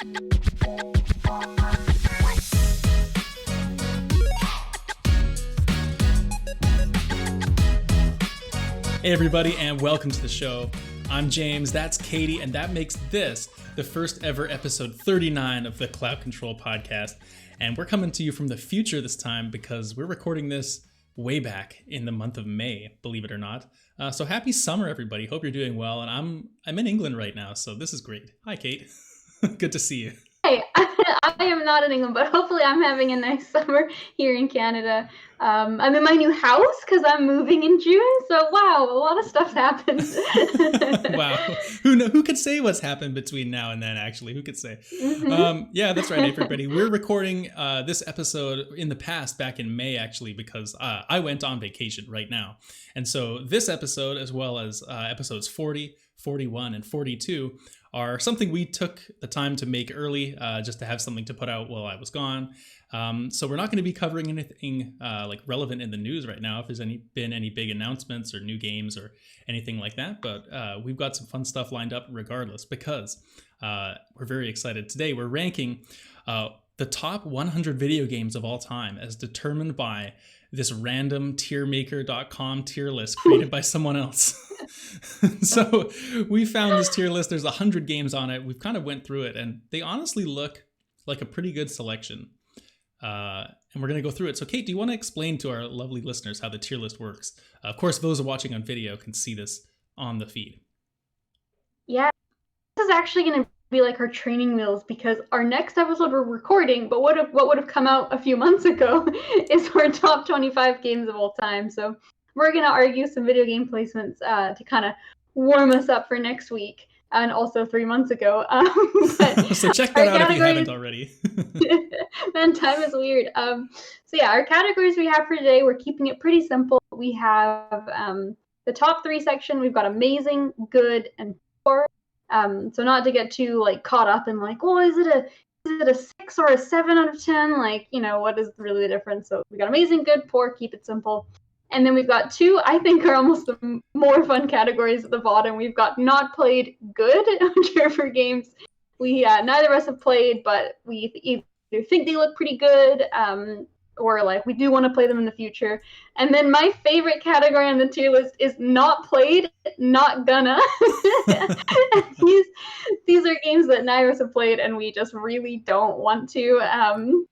Hey everybody, and welcome to the show. I'm James, that's Katie, and that makes this the first ever episode 39 of the Cloud Control podcast. And we're coming to you from the future this time because we're recording this way back in the month of May, believe it or not. So happy summer, everybody. Hope you're doing well. And I'm in England right now, so this is great. Hi, Kate. Good to see you. Hey, I am not in England, but hopefully I'm having a nice summer here in Canada. I'm in my new house because I'm moving in June. So wow, a lot of stuff's happened. Wow, who could say what's happened between now and then? Actually, who could say? Yeah, that's right, everybody. We're recording this episode in the past, back in May, actually, because I went on vacation right now, and so this episode, as well as episodes 40, 41, and 42, are something we took the time to make early, just to have something to put out while I was gone. So we're not going to be covering anything like relevant in the news right now, if there's been any big announcements or new games or anything like that. But we've got some fun stuff lined up regardless, because we're very excited. Today we're ranking the top 100 video games of all time as determined by this random tiermaker.com tier list created by someone else. So we found this tier list. There's 100 games on it. We've kind of went through it, and they honestly look like a pretty good selection. And we're going to go through it. So Kate, do you want to explain to our lovely listeners how the tier list works? Of course, those watching on video can see this on the feed. Yeah, this is actually going to be like our training wheels, because our next episode we're recording, but what would have come out a few months ago is our top 25 games of all time. So we're going to argue some video game placements to kind of warm us up for next week, and also 3 months ago. So check that out if you haven't already. Man, time is weird. So yeah, our categories we have for today, we're keeping it pretty simple. We have the top 3 section. We've got amazing, good, and poor. So not to get too like caught up in like, well, is it a 6 or a 7 out of 10? Like, you know, what is really the difference? So we got amazing, good, poor, keep it simple. And then we've got 2, I think, are almost the more fun categories at the bottom. We've got not played good, which are for games we neither of us have played, but we either think they look pretty good, or like we do want to play them in the future. And then my favorite category on the tier list is not played, not gonna. These are games that neither of us have played, and we just really don't want to.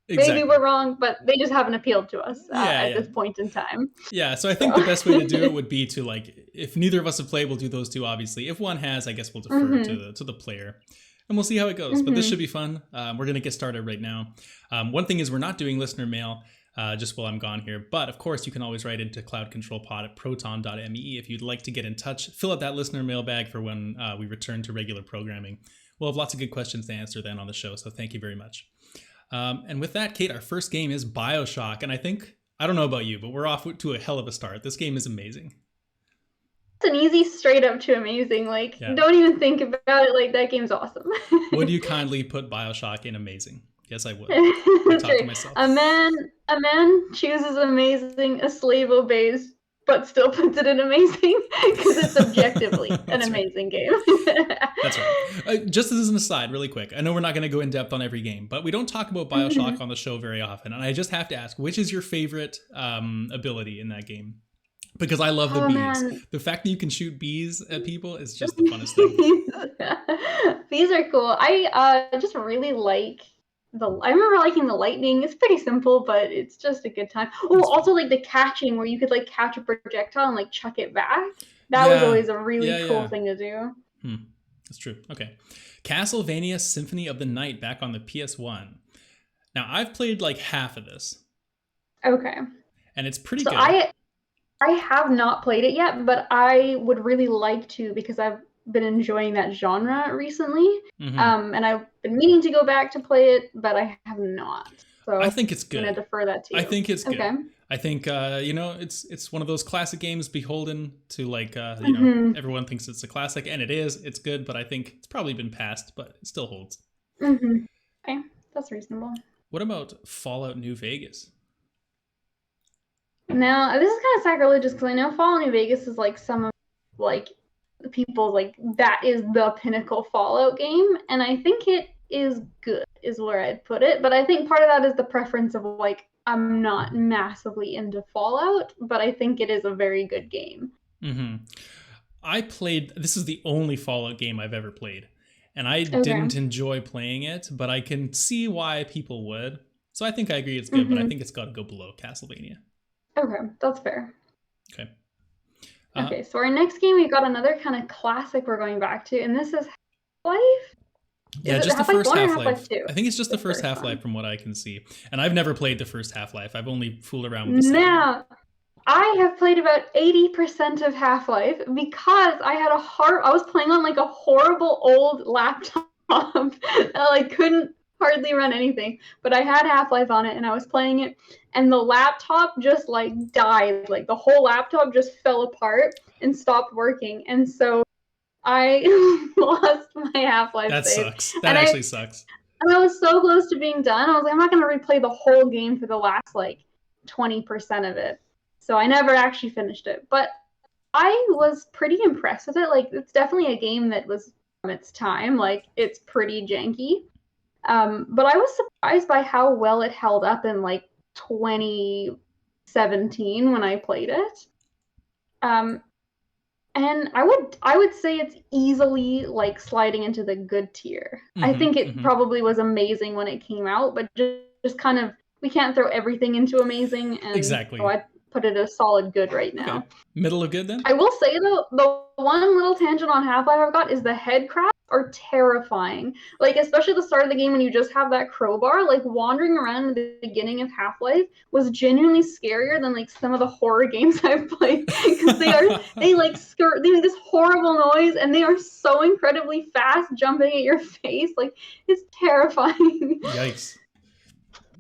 Exactly. Maybe we're wrong, but they just haven't appealed to us at this point in time. Yeah, so I think the best way to do it would be to, like, if neither of us have played, we'll do those 2, obviously. If one has, I guess we'll defer to the player. And we'll see how it goes. But this should be fun. We're going to get started right now. One thing is we're not doing listener mail just while I'm gone here. But, of course, you can always write into cloudcontrolpod@proton.me if you'd like to get in touch. Fill out that listener mailbag for when we return to regular programming. We'll have lots of good questions to answer then on the show, so thank you very much. And with that, Kate, our first game is BioShock. And I don't know about you, but we're off to a hell of a start. This game is amazing. It's an easy straight up to amazing. Like, Don't even think about it. Like, that game's awesome. Would you kindly put BioShock in amazing? Yes, I would. I talk to myself. A man chooses amazing, a slave obeys, but still puts it in amazing because it's objectively an amazing game. That's right. Just as an aside, really quick, I know we're not going to go in depth on every game, but we don't talk about BioShock on the show very often. And I just have to ask, which is your favorite ability in that game? Because I love the bees. Man. The fact that you can shoot bees at people is just the funnest thing. Bees are cool. I just really like I remember liking the lightning. It's pretty simple, but it's just a good time. Oh, also like the catching, where you could like catch a projectile and like chuck it back. That was always a really cool thing to do. That's true. Okay. Castlevania Symphony of the Night back on the PS1. Now, I've played like half of this. Okay. And it's pretty good. I have not played it yet, but I would really like to, because I've been enjoying that genre recently. And I've been meaning to go back to play it, but I have not. So I think it's good. I'm going to defer that to you. I think it's good. Okay. I think, it's one of those classic games beholden to like, everyone thinks it's a classic, and it is. It's good, but I think it's probably been passed, but it still holds. Okay, that's reasonable. What about Fallout New Vegas? Now, this is kind of sacrilegious because I know Fallout New Vegas is like some of like people like that is the pinnacle Fallout game, and I think it is good, is where I'd put it. But I think part of that is the preference of like, I'm not massively into Fallout, but I think it is a very good game. Mm-hmm. This is the only Fallout game I've ever played, and I Okay. didn't enjoy playing it, but I can see why people would. So I think I agree it's good, but I think it's got to go below Castlevania. Okay, that's fair. Okay. Okay, so our next game, we've got another kind of classic we're going back to, and this is Half-Life? Yeah, Is it just the Half-Life first 1 or Half-Life. Half-Life 2? I think it's just the first first Half-Life one. from what I can see. And I've never played the first Half-Life. I've only fooled around with the second. Now, I have played about 80% of Half-Life because I was playing on like a horrible old laptop that like couldn't hardly run anything, but I had Half-Life on it and I was playing it, and the laptop just like died. Like the whole laptop just fell apart and stopped working, and so I lost my Half-Life That save. sucks. That actually sucks. And I was so close to being done. I was like, I'm not going to replay the whole game for the last like 20% of it. So I never actually finished it. But I was pretty impressed with it. Like, it's definitely a game that was from its time. Like, it's pretty janky. But I was surprised by how well it held up in like 2017 when I played it. And I would say it's easily like sliding into the good tier. I think it probably was amazing when it came out, but just kind of, we can't throw everything into amazing, and exactly. so I'd put it as solid good right now. Okay. Middle of good then? I will say though, the one little tangent on Half-Life I've got is the head crabs are terrifying. Like, especially at the start of the game when you just have that crowbar, like wandering around in the beginning of Half-Life was genuinely scarier than like some of the horror games I've played, because they make this horrible noise and they are so incredibly fast jumping at your face. Like, it's terrifying. Yikes.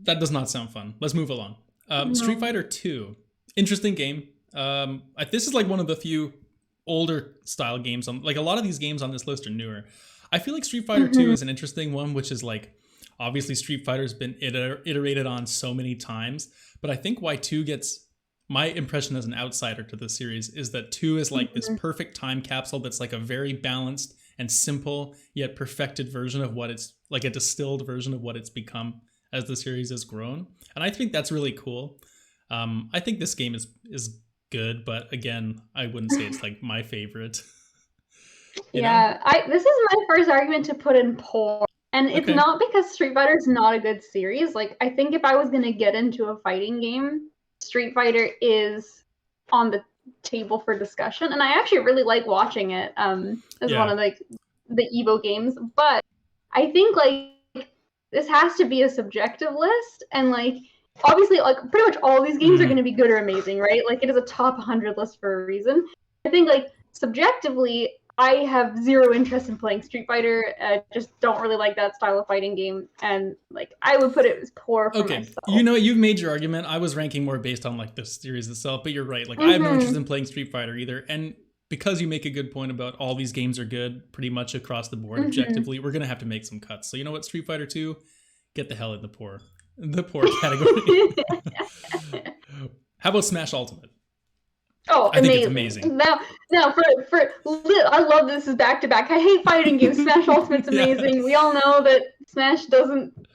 That does not sound fun. Let's move along. Street Fighter 2. Interesting game. This is like one of the few older style games. Like a lot of these games on this list are newer. I feel like Street Fighter 2 is an interesting one, which is like, obviously Street Fighter's been iterated on so many times, but I think why 2 gets, my impression as an outsider to the series is that 2 is like this perfect time capsule that's like a very balanced and simple yet perfected version of what it's, like a distilled version of what it's become as the series has grown. And I think that's really cool. I think this game is good, but again, I wouldn't say it's like my favorite. This is my first argument to put in poor. And it's not because Street Fighter is not a good series. Like, I think if I was going to get into a fighting game, Street Fighter is on the table for discussion. And I actually really like watching it as one of like the Evo games. But I think like this has to be a subjective list, and like obviously like pretty much all these games are going to be good or amazing, right? Like, it is a top 100 list for a reason. I think like subjectively I have zero interest in playing Street Fighter. Just don't really like that style of fighting game, and like I would put it as poor for myself. You know, you've made your argument. I was ranking more based on like the series itself, but you're right. Like I have no interest in playing Street Fighter either, and because you make a good point about all these games are good pretty much across the board objectively, we're gonna have to make some cuts. So you know what, Street Fighter 2, get the hell in the poor category. How about Smash Ultimate? Oh, I think it's amazing. Now, I love this is back to back. I hate fighting games. Smash Ultimate's amazing. We all know that Smash doesn't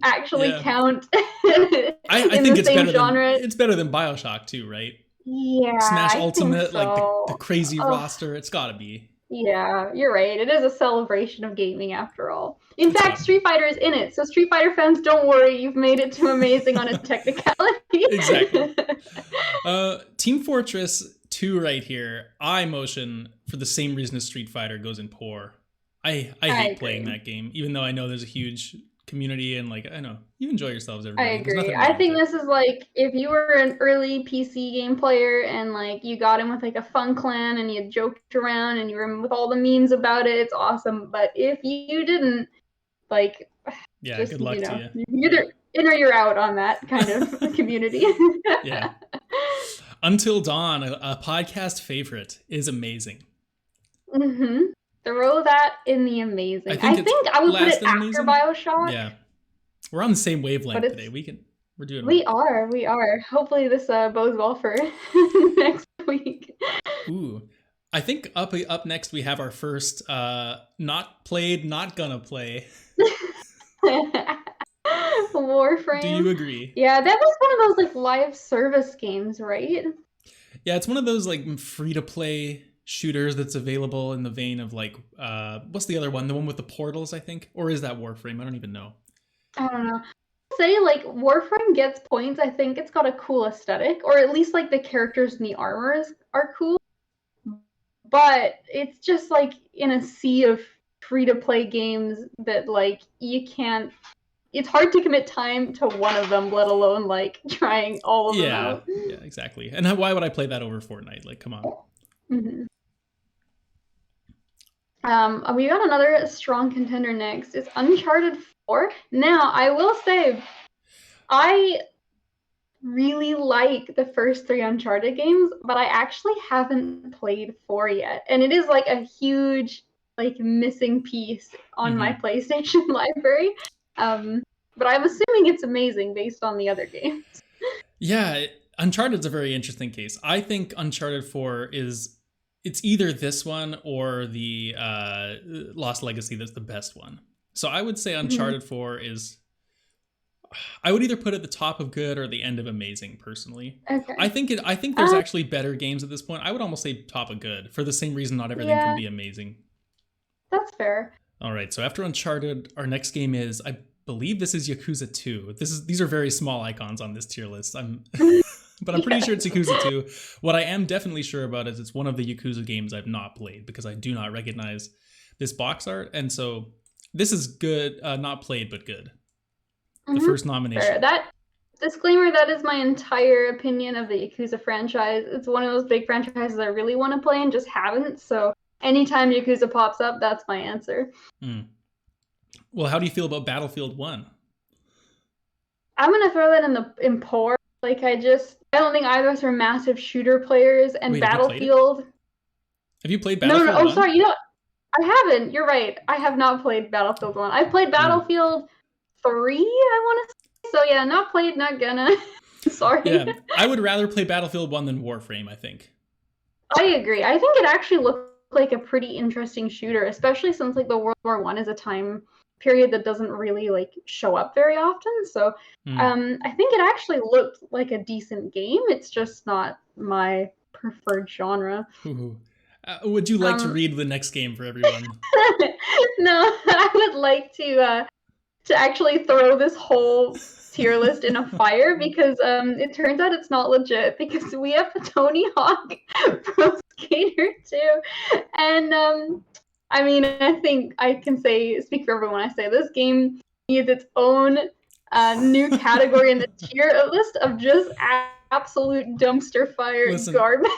actually count I think it's better genre. It's better than BioShock too, right? Yeah. Smash Ultimate, like the crazy roster. It's gotta be. Yeah, you're right. It is a celebration of gaming after all. In fact, Street Fighter is in it. So Street Fighter fans, don't worry. You've made it to amazing on a technicality. Exactly. Team Fortress 2 right here. I motion for the same reason as Street Fighter goes in poor. I hate playing that game, even though I know there's a huge community and like I know you enjoy yourselves every day. I agree. I think this is like if you were an early PC game player and like you got in with like a fun clan and you joked around and you were with all the memes about it, it's awesome. But if you didn't, like, good luck to you. You're either in or you're out on that kind of community. Yeah. Until Dawn, a podcast favorite, is amazing. Throw that in the amazing. I think I would put it after BioShock. Yeah. We're on the same wavelength today. We're doing We are. Hopefully this bodes well for next week. Ooh. I think up next we have our first not played, not gonna play Do you agree? Yeah, that was one of those like live service games, right? Yeah, it's one of those like free to play shooters that's available in the vein of like what's the other one? The one with the portals, I think, or is that Warframe? I don't even know. I don't know. Say like Warframe gets points. I think it's got a cool aesthetic, or at least like the characters and the armors are cool. But it's just like in a sea of free to play games that like you can't. It's hard to commit time to one of them, let alone like trying all of them out. Yeah, exactly. And why would I play that over Fortnite? Like, come on. Mm-hmm. We got another strong contender next. It's Uncharted 4. Now, I will say, I really like the first 3 Uncharted games, but I actually haven't played 4 yet. And it is like a huge, like, missing piece on my PlayStation library. But I'm assuming it's amazing based on the other games. Yeah, Uncharted's a very interesting case. I think Uncharted 4 it's either this one or the Lost Legacy that's the best one. So I would say Uncharted 4 is... I would either put it at the top of good or the end of amazing, personally. Okay. I think there's actually better games at this point. I would almost say top of good, for the same reason not everything can be amazing. That's fair. All right, so after Uncharted, our next game is, I believe this is Yakuza 2. These are very small icons on this tier list. But I'm pretty sure it's Yakuza 2. What I am definitely sure about is it's one of the Yakuza games I've not played because I do not recognize this box art. And so this is good, not played, but good. The first nomination. Fair. That disclaimer, that is my entire opinion of the Yakuza franchise. It's one of those big franchises I really want to play and just haven't. So anytime Yakuza pops up, that's my answer. Well, how do you feel about Battlefield 1? I'm going to throw that in poor. Like, I don't think either of us are massive shooter players, and Wait, Battlefield... Have you played Battlefield 1? Oh, sorry, I haven't. You're right. I have not played Battlefield 1. I've played Battlefield 3, I want to say. So yeah, not played, not gonna. Sorry. Yeah, I would rather play Battlefield 1 than Warframe, I think. I agree. I think it actually looked like a pretty interesting shooter, especially since like the World War I is a time period that doesn't really like show up very often. So I think it actually looked like a decent game. It's just not my preferred genre. Would you like to read the next game for everyone? No, I would like to actually throw this whole tier list in a fire because it turns out it's not legit because we have Tony Hawk Pro Skater 2. And I mean, I think I can speak for everyone, I say this game needs its own new category in the tier list of just absolute dumpster fire garbage.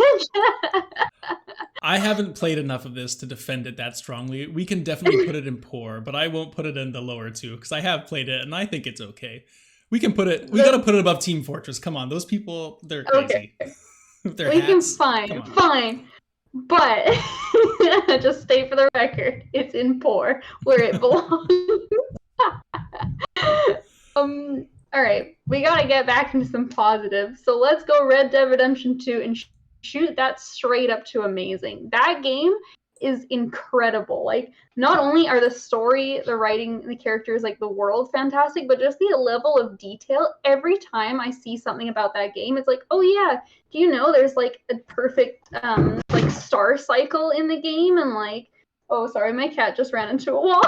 I haven't played enough of this to defend it that strongly. We can definitely put it in poor, but I won't put it in the lower two because I have played it and I think it's okay. We can put it. We gotta put it above Team Fortress. Come on, those people, they're crazy. Okay. Fine. But just stay for the record, it's in poor where it belongs. All right, we gotta get back into some positives. So let's go Red Dead Redemption 2 and shoot that straight up to amazing. That game is incredible. Like, not only are the story, the writing, the characters, like the world fantastic, but just the level of detail. Every time I see something about that game, it's like, oh yeah, do you know there's like a perfect like star cycle in the game? And like, oh sorry, my cat just ran into a wall.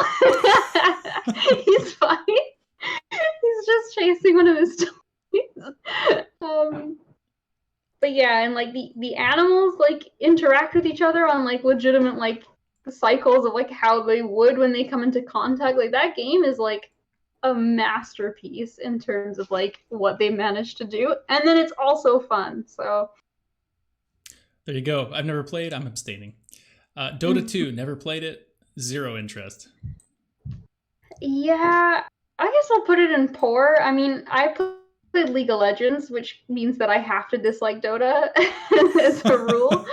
He's fine. He's just chasing one of his toys. But yeah, and like the animals like interact with each other on like legitimate like cycles of like how they would when they come into contact. Like that game is like a masterpiece in terms of like what they managed to do, and then it's also fun. So there you go. I've never played. I'm abstaining. Dota 2, never played it. Zero interest. Yeah, I guess I'll put it in poor. I mean, I played League of Legends, which means that I have to dislike Dota as a rule.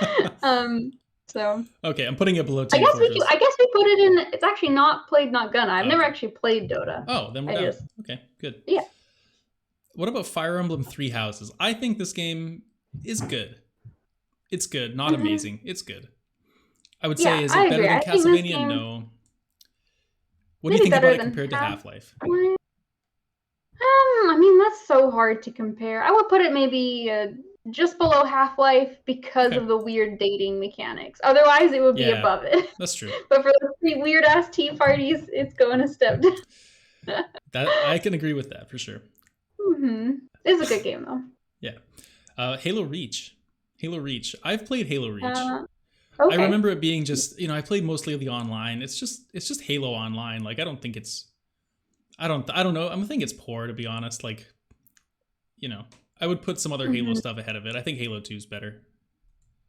So okay, I'm putting it below Team Fortress. I guess we put it in. It's actually not played, not gonna. I've never actually played Dota. Oh, then we're down. Okay, good. Yeah. What about Fire Emblem Three Houses? I think this game is good. It's good, not amazing. It's good. I would say, is it better than Castlevania? No. What do you think about it compared to Half-Life? I mean, that's so hard to compare. I would put it maybe just below Half-Life because of the weird dating mechanics. Otherwise, it would be above it. That's true. But for the weird ass tea parties, it's going a step down. That I can agree with that for sure. It's a good game though. Yeah. Halo Reach. I've played Halo Reach. Okay. I remember it being just, I played mostly the online. It's just Halo Online. Like I don't think it's I don't know. I think it's poor, to be honest. Like, I would put some other Halo stuff ahead of it. I think Halo 2 is better.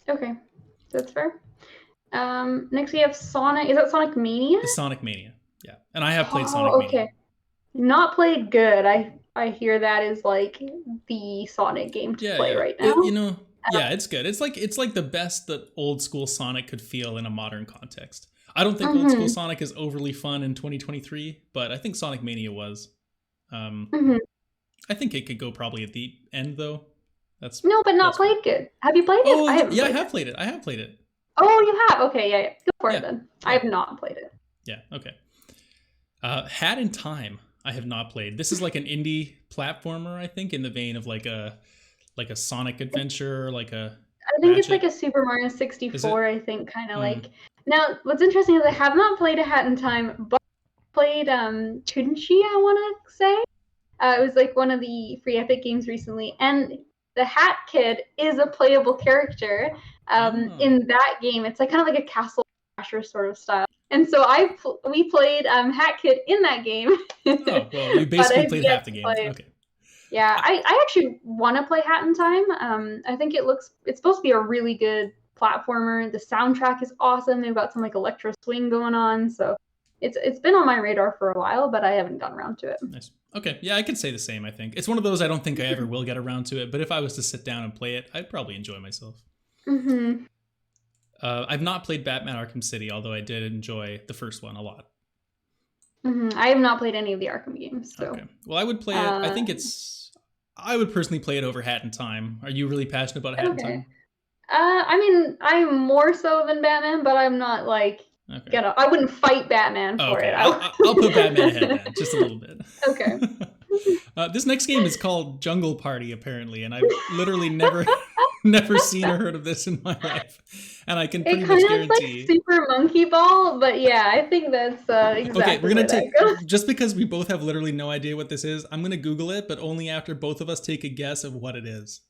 Okay. That's fair. Next we have Sonic. Is that Sonic Mania? The Sonic Mania. Yeah. And I have played Sonic Mania. Okay. Not played good. I hear that is like the Sonic game to play right now. Yeah, it's good. It's like the best that old school Sonic could feel in a modern context. I don't think old school Sonic is overly fun in 2023, but I think Sonic Mania was. I think it could go probably at the end though. No, but not played good. Have you played it? Oh, I have played it. I have played it. Oh, you have? Okay, yeah. Go for it then. I have not played it. Yeah, okay. Hat in Time, I have not played. This is like an indie platformer, I think, in the vein of like a Sonic adventure, I think it's like a Super Mario 64, I think, kind of like. Now, what's interesting is I have not played a Hat in Time, but I played Tunchi, I want to say. It was like one of the free Epic games recently, and the Hat Kid is a playable character in that game. It's like kind of like a Castle Crasher sort of style. And so we played Hat Kid in that game. Oh, well, you basically played half the game. Okay. Yeah, I actually want to play Hat in Time. I think it's supposed to be a really good platformer. The soundtrack is awesome. They've got some like electro swing going on. So it's been on my radar for a while, but I haven't gotten around to it. Nice. Okay. Yeah, I could say the same, I think. It's one of those I don't think I ever will get around to it, but if I was to sit down and play it, I'd probably enjoy myself. I've not played Batman Arkham City, although I did enjoy the first one a lot. I have not played any of the Arkham games. So. Okay. Well, I would play it. I would personally play it over Hat in Time. Are you really passionate about Hat in Time? I mean, I'm more so than Batman, but I'm not like I wouldn't fight Batman for it. I'll put Batman ahead then, just a little bit. Okay. This next game is called Jungle Party, apparently, and I've literally never seen or heard of this in my life, and I can pretty much guarantee. Like Super Monkey Ball, but yeah, I think that's exactly. Okay, we're gonna take just because we both have literally no idea what this is. I'm gonna Google it, but only after both of us take a guess of what it is.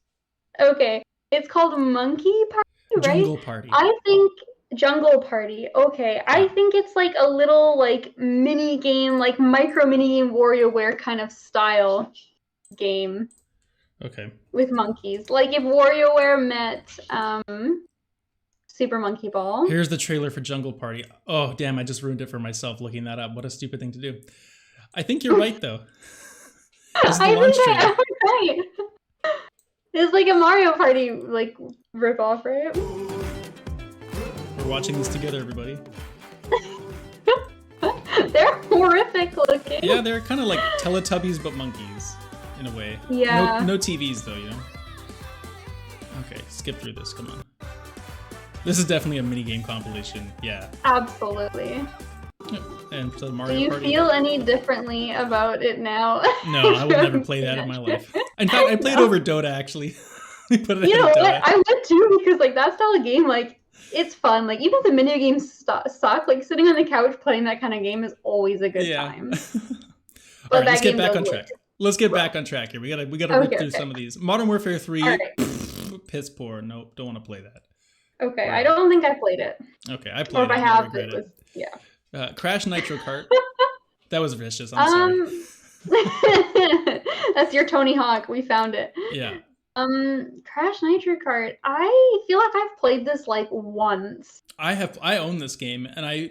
Okay, it's called Monkey Party, right? Jungle Party. I think Jungle Party. Okay, I think it's like a little like mini game, like micro mini game WarioWare kind of style game. Okay. With monkeys, like if WarioWare met Super Monkey Ball. Here's the trailer for Jungle Party. Oh damn! I just ruined it for myself looking that up. What a stupid thing to do. I think you're right though. This is the launch trailer. I'm right. It's like a Mario Party like ripoff, right? We're watching this together, everybody. They're horrific looking. Yeah, they're kind of like Teletubbies but monkeys. In a way. Yeah. No TVs though, Okay, skip through this. Come on. This is definitely a minigame compilation. Yeah. Absolutely. And so Mario Do you Party. feel any differently about it now? No, I would never play that in my life. In fact, I played over Dota actually. Put it what? I would too because like that style of game, like it's fun. Like even if the minigames suck, like sitting on the couch playing that kind of game is always a good time. All right, let's get back on track. Let's get back on track here. We gotta rip through some of these. Modern Warfare 3, piss poor. Nope, don't want to play that. Okay, right. I don't think I played it. Okay, I played it. Or if I have, it was, yeah. Crash Nitro Kart. That was vicious. I'm sorry. That's your Tony Hawk. We found it. Yeah. Crash Nitro Kart. I feel like I've played this like once. I own this game, and I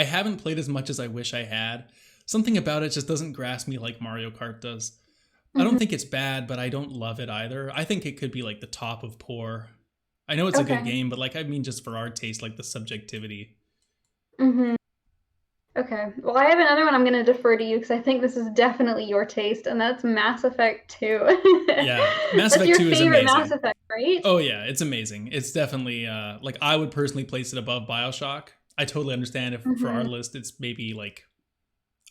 haven't played as much as I wish I had. Something about it just doesn't grasp me like Mario Kart does. I don't think it's bad, but I don't love it either. I think it could be like the top of poor. I know it's a good game, but like I mean just for our taste, like the subjectivity. Okay. Well, I have another one I'm going to defer to you because I think this is definitely your taste, and that's Mass Effect 2. Yeah, Mass Effect 2 is amazing. That's your favorite Mass Effect, right? Oh yeah, it's amazing. It's definitely like I would personally place it above BioShock. I totally understand if for our list it's maybe like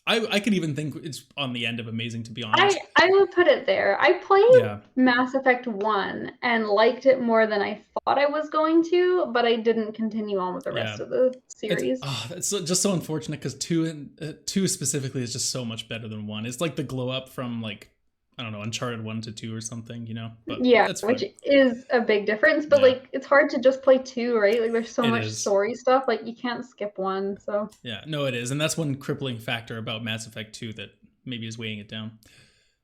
I could even think it's on the end of amazing, to be honest. I would put it there. I played Yeah. Mass Effect 1 and liked it more than I thought I was going to, but I didn't continue on with the rest of the series. It's just so unfortunate because two specifically is just so much better than 1. It's like the glow up from like, I don't know, Uncharted 1 to 2 or something, you know? But yeah, that's which is a big difference, but Yeah. like it's hard to just play 2, right? Like there's so It much is. story stuff, like you can't skip 1, so. Yeah, no, it is. And that's one crippling factor about Mass Effect 2 that maybe is weighing it down.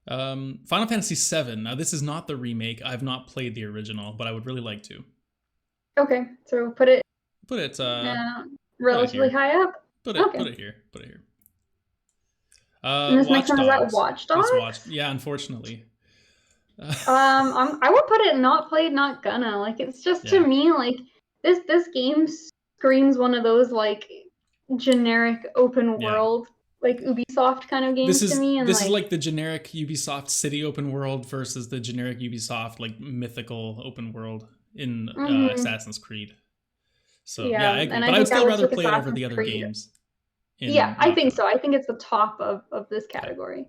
Final Fantasy VII. Now, this is not the remake. I've not played the original, but I would really like to. Okay, so put it relatively here. high up. Put it here. And this next one is that Watch Dogs? Yeah, unfortunately. I would put it not played, not gonna. Like it's just to me like this game screams one of those like generic open world like Ubisoft kind of games to me. And this is like the generic Ubisoft city open world versus the generic Ubisoft like mythical open world in Assassin's Creed. So yeah, I agree. But I would still rather play it over the other games. I think so. I think it's the top of this category.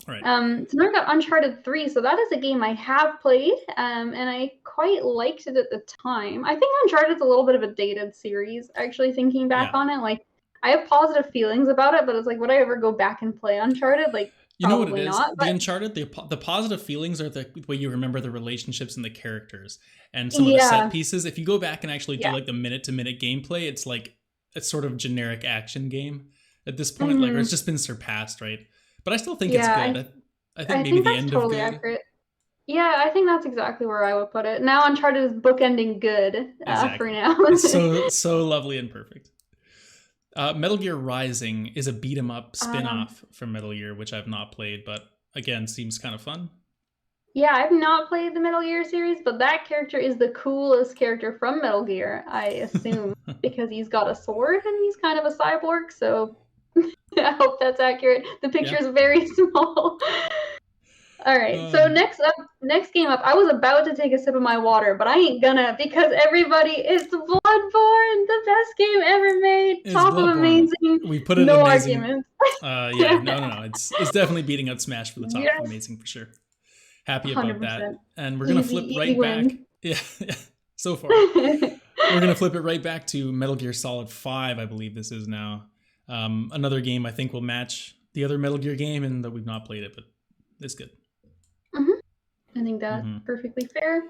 Right. So now I've got Uncharted 3. So that is a game I have played, and I quite liked it at the time. I think Uncharted's a little bit of a dated series, actually, thinking back on it. Like, I have positive feelings about it, but it's like, would I ever go back and play Uncharted? Like, you know what it is? Not, the Uncharted, the positive feelings are the way you remember the relationships and the characters. And some of the set pieces, if you go back and actually do like the minute-to-minute gameplay, it's like a sort of generic action game at this point. Like, or it's just been surpassed, right? But I still think it's good. I think maybe the end totally of good. Accurate. Yeah, I think that's exactly where I would put it. Now Uncharted is bookending good for now. It's so lovely and perfect. Metal Gear Rising is a beat 'em up spin-off from Metal Gear, which I've not played, but again, seems kind of fun. Yeah, I've not played the Metal Gear series, but that character is the coolest character from Metal Gear, I assume, because he's got a sword and he's kind of a cyborg, so I hope that's accurate. The picture is very small. All right, so next game up, I was about to take a sip of my water, but I ain't gonna because everybody, it's Bloodborne, the best game ever made. Top of amazing. We put it no amazing. Arguments. No. It's definitely beating out Smash for the top of amazing for sure. Happy about 100%. That. And we're gonna flip right back. Yeah, so far. We're gonna flip it right back to Metal Gear Solid 5, I believe this is now. Another game I think will match the other Metal Gear game, and that we've not played it, but it's good. I think that's perfectly fair.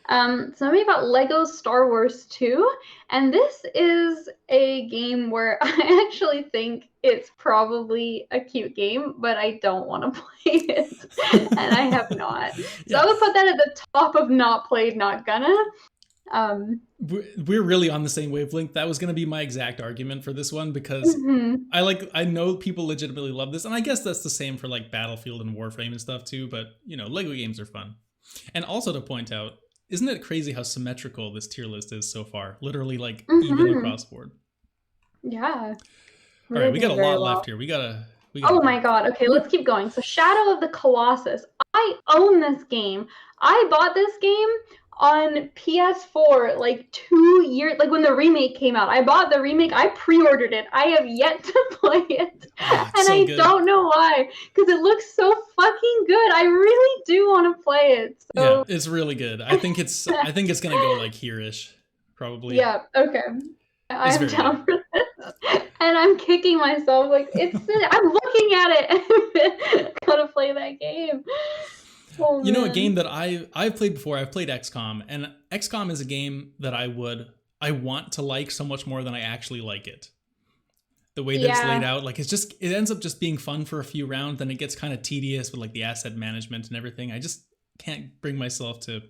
So maybe about Lego Star Wars 2, and this is a game where I actually think it's probably a cute game, but I don't want to play it, and I have not. So I would put that at the top of not played, not gonna. We're really on the same wavelength. That was going to be my exact argument for this one because I know people legitimately love this, and I guess that's the same for like Battlefield and Warframe and stuff too, but you know, Lego games are fun. And also to point out, isn't it crazy how symmetrical this tier list is so far? Literally like even across the board. Yeah. All right, we got a lot left here. We gotta oh my god. Okay, let's keep going. So Shadow of the Colossus. I own this game. I bought this game on PS4 like 2 years, like when the remake came out. I bought the remake. I pre-ordered it. I have yet to play it, and so I don't know why, because it looks so fucking good. I really do want to play it. So. Yeah, it's really good. I think it's gonna go like here-ish, probably. Yeah. Okay. I'm down for this, and I'm kicking myself. Like I'm looking at it. Gotta play that game. Oh, you know, a game that I've played before, I've played XCOM, and XCOM is a game that I want to like so much more than I actually like it. The way that it's laid out, like it ends up just being fun for a few rounds, then it gets kind of tedious with like the asset management and everything. I just can't bring myself to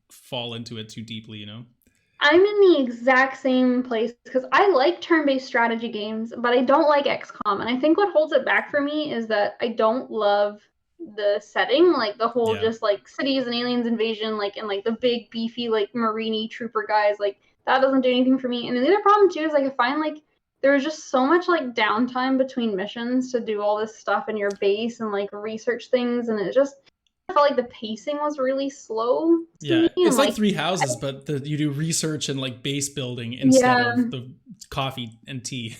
fall into it too deeply, you know? I'm in the exact same place because I like turn-based strategy games, but I don't like XCOM. And I think what holds it back for me is that I don't love the setting, like the whole just like cities and aliens invasion, like and like the big beefy like marini trooper guys, like that doesn't do anything for me. And the other problem too is like I find like there was just so much like downtime between missions to do all this stuff in your base and like research things, and it just I felt like the pacing was really slow. Yeah, it's like Three Houses, but you do research and like base building instead of the coffee and tea.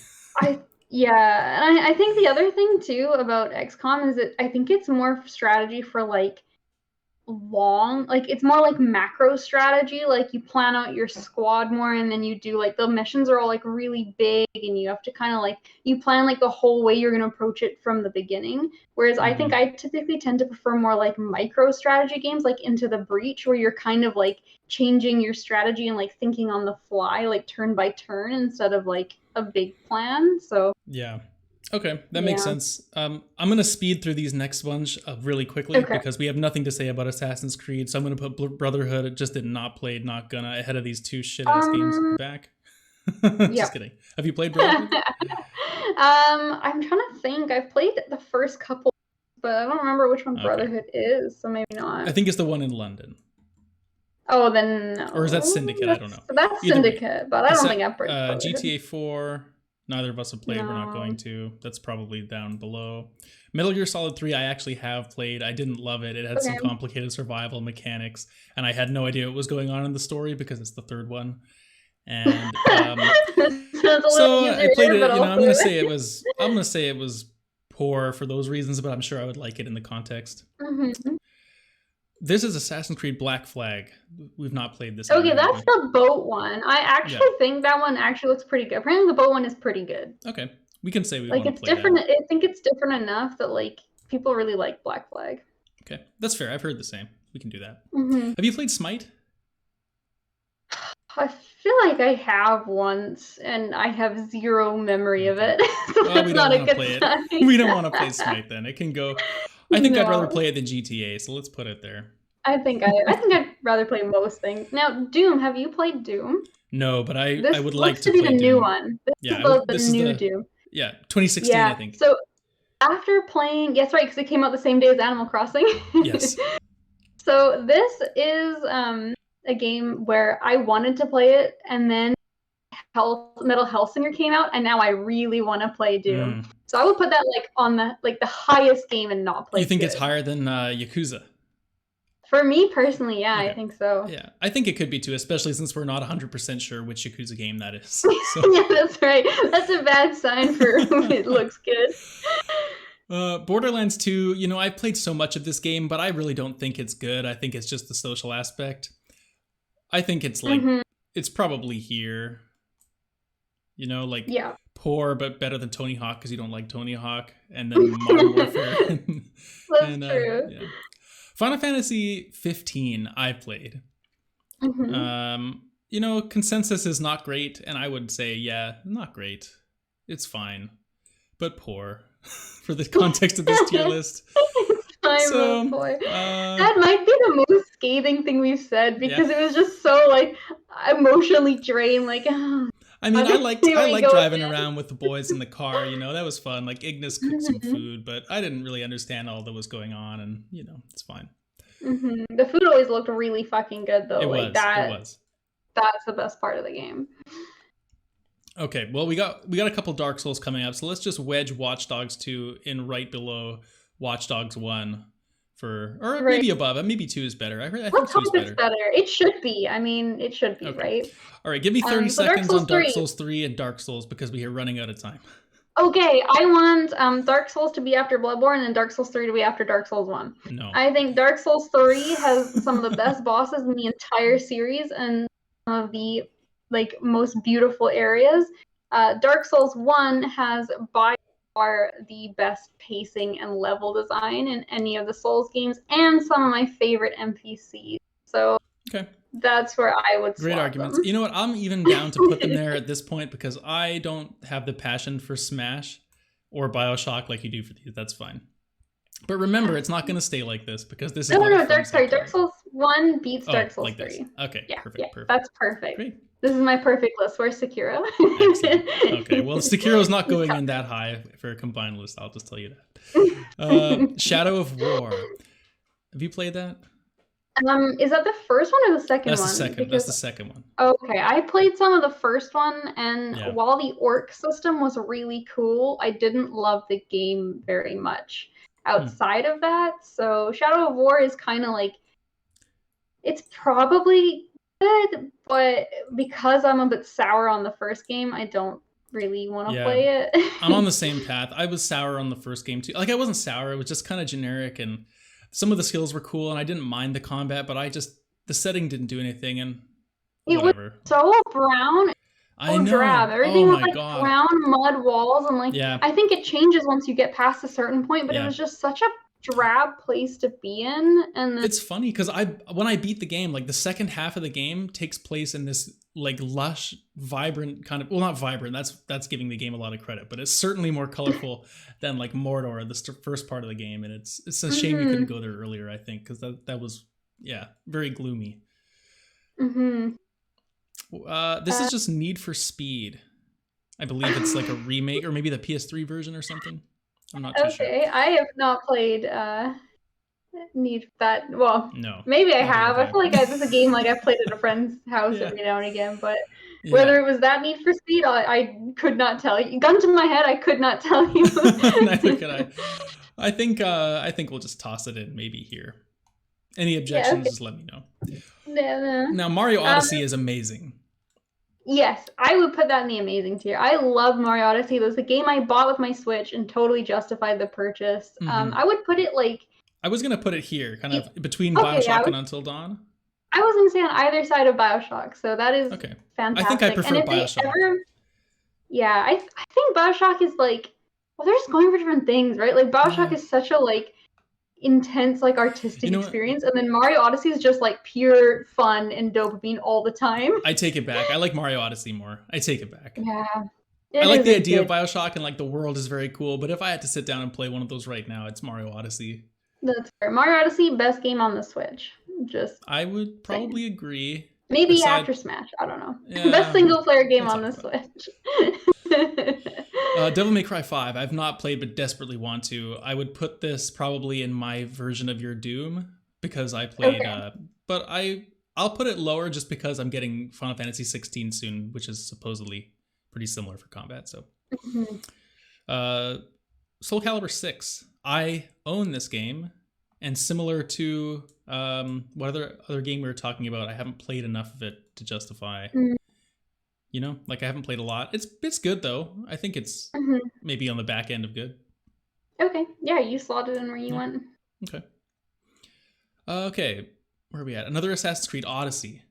Yeah, and I think the other thing too about XCOM is that I think it's more strategy for like it's more like macro strategy. Like you plan out your squad more, and then you do like the missions are all like really big, and you have to kind of like you plan like the whole way you're gonna approach it from the beginning. Whereas I think I typically tend to prefer more like micro strategy games, like Into the Breach, where you're kind of like changing your strategy and like thinking on the fly, like turn by turn, instead of like a big plan. So Yeah. Okay, that makes yeah. sense. I'm gonna speed through these next ones really quickly Okay. because we have nothing to say about Assassin's Creed. So I'm gonna put Brotherhood. It just did not played, not gonna ahead of these two shit ass games back. Just Yep. kidding. Have you played Brotherhood? I'm trying to think. I've played the first couple, but I don't remember which one Okay, Brotherhood is, so maybe I not. think it's the one in London, Oh, then or is that no. Syndicate? I don't know. That's Either way, Syndicate, but I don't think I've played Brotherhood. GTA 4. Neither of us have played. We're not going No. to. That's probably down below. Metal Gear Solid 3, I actually have played. I didn't love it. It had some Okay. complicated survival mechanics, and I had no idea what was going on in the story because it's the third one. And so I played it. I'm gonna say it was. I'm gonna say it was poor for those reasons, but I'm sure I would like it in the context. Mm-hmm. This is Assassin's Creed Black Flag. We've not played this. Okay, that's the boat one. I actually think that one actually looks pretty good. Apparently, the boat one is pretty good. Okay, we can say we like want it's to play different. that. I think it's different enough that like people really like Black Flag. Okay, that's fair. I've heard the same. We can do that. Mm-hmm. Have you played Smite? I feel like I have once, and I have zero memory of it. So well, that's we not don't a want to good play sign. it. We don't want to play Smite then. It can go. I think I'd rather No. play it than GTA, so let's put it there. I think I'd rather play most things. Now, Doom. Have you played Doom? No, but I would This like looks to to be play the new Doom. one. This Yeah, is the new Doom. Yeah, 2016, Yeah. I think. So after playing, yes, right, because it came out the same day as Animal Crossing. Yes. So this is a game where I wanted to play it, and then Metal Hellsinger came out, and now I really want to play Doom. So I would put that like on the highest game and not play. You think good. it's higher than Yakuza? For me personally, yeah, Okay. I think so. Yeah, I think it could be too, especially since we're not 100% sure which Yakuza game that is. So. Yeah, that's right. That's a bad sign for when it looks good. Borderlands 2, I've played so much of this game, but I really don't think it's good. I think it's just the social aspect. I think it's like, it's probably here. Yeah. Poor, but better than Tony Hawk because you don't like Tony Hawk. And then Modern Warfare. That's true. Yeah. Final Fantasy 15, I played. Consensus is not great, and I would say, yeah, not great. It's fine, but poor for the context of this tier list. So, that might be the most scathing thing we've said because it was just so like emotionally drained. Like, I mean, I like driving around with the boys in the car. That was fun. Like Ignis cooked some food, but I didn't really understand all that was going on, and it's fine. The food always looked really fucking good, though. It was. That's the best part of the game. Okay, well, we got a couple Dark Souls coming up, so let's just wedge Watch Dogs 2 in right below Watch Dogs 1 maybe above. Maybe 2 is better. I think 2 is better. It should be. I mean, it should be, right? All right, give me 30 seconds on Dark Souls 3 and Dark Souls because we are running out of time. Okay, I want Dark Souls to be after Bloodborne and Dark Souls 3 to be after Dark Souls 1. No. I think Dark Souls 3 has some of the best bosses in the entire series and some of the most beautiful areas. Dark Souls 1 has by far the best pacing and level design in any of the Souls games and some of my favorite NPCs. So that's where I would Great arguments. them. You know what? I'm even down to put them there at this point because I don't have the passion for Smash or BioShock like you do for these. That's fine. But remember, it's not going to stay like this because this is Dark Souls 1 beats Dark Souls like 3. This. Okay, yeah, perfect. That's perfect. Great. This is my perfect list. Where's Sekiro? Okay, well, Sekiro's not going in that high for a combined list. I'll just tell you that. Shadow of War. Have you played that? Is that the first one or the second one? That's the second one. Okay, I played some of the first one, and while the orc system was really cool, I didn't love the game very much outside of that. So Shadow of War is kind of like, it's probably good, but because I'm a bit sour on the first game, I don't really want to Yeah. play it. I'm on the same path. I was sour on the first game too. Like I wasn't sour, it was just kind of generic, and some of the skills were cool, and I didn't mind the combat, but the setting didn't do anything, and It was whatever. so brown, I so know. drab. Everything Oh was my like God. brown mud walls, and like Yeah. I think it changes once you get past a certain point, but it Yeah. was just such a drab place to be in. And then, It's funny because when I beat the game, like the second half of the game takes place in this like lush, vibrant kind of, well, not vibrant, that's giving the game a lot of credit, but it's certainly more colorful than like Mordor, the first part of the game, and it's a shame you couldn't go there earlier, I think, because that was, yeah, very gloomy. This is just Need for Speed. I believe it's like a remake, or maybe the PS3 version or something. I'm not too sure. okay, I have not played Need that. Well, No, maybe I neither have. have I feel like this is a game like I played at a friend's house Yeah. every now and again, but Yeah. whether it was that Need for Speed, I could not tell you. Gun to my head, I could not tell you. Neither could I. I think we'll just toss it in maybe here. Any objections, okay. just let me know. No. Now, Mario Odyssey is amazing. Yes, I would put that in the amazing tier. I love Mario Odyssey. It was a game I bought with my Switch and totally justified the purchase. I would put it like... I was going to put it here, kind of between okay, Bioshock and Until Dawn. I was going to say on either side of Bioshock, so that is okay. fantastic. I think I prefer Bioshock. Yeah, I think Bioshock is like... Well, they're just going for different things, right? Like, Bioshock is such a, like, intense, like, artistic experience, and then Mario Odyssey is just, like, pure fun and dopamine all the time. I take it back. I like Mario Odyssey more. I take it back. Yeah. I like the idea of Bioshock, and, like, the world is very cool, but if I had to sit down and play one of those right now, it's Mario Odyssey. That's fair. Mario Odyssey, best game on the Switch. I would probably agree. Maybe after Smash. I don't know. Yeah, best single player game on the Switch. Devil May Cry 5. I've not played but desperately want to. I would put this probably in my version of your Doom because I played. But I'll put it lower just because I'm getting Final Fantasy 16 soon, which is supposedly pretty similar for combat. So, Soul Calibur 6. I own this game, and similar to what other game we were talking about, I haven't played enough of it to justify. You know, like I haven't played a lot. It's good though. I think it's maybe on the back end of good. Okay, yeah, you slotted in where you went. Okay. Okay, where are we at? Another Assassin's Creed Odyssey.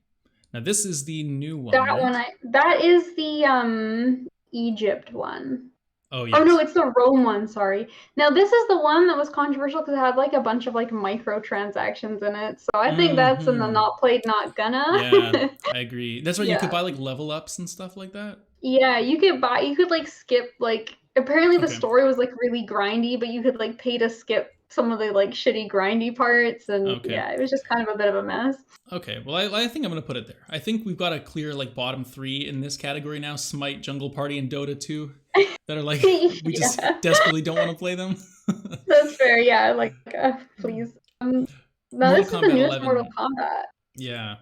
Now this is the new one. That is the Egypt one. Oh yes. Oh no, it's the Rome one. Sorry. Now this is the one that was controversial because it had like a bunch of like microtransactions in it. So I think that's in the not played, not gonna. Yeah, I agree. That's right. You could buy like level ups and stuff like that. Yeah, you could like skip like. Apparently the story was like really grindy, but you could like pay to skip some of the like shitty grindy parts, and yeah, it was just kind of a bit of a mess. Okay, well I think I'm gonna put it there. I think we've got a clear like bottom 3 in this category now: Smite, Jungle Party, and Dota 2. That are like we just desperately don't want to play them. That's fair. Yeah, like please. Now this is the newest 11. Mortal Kombat. Yeah.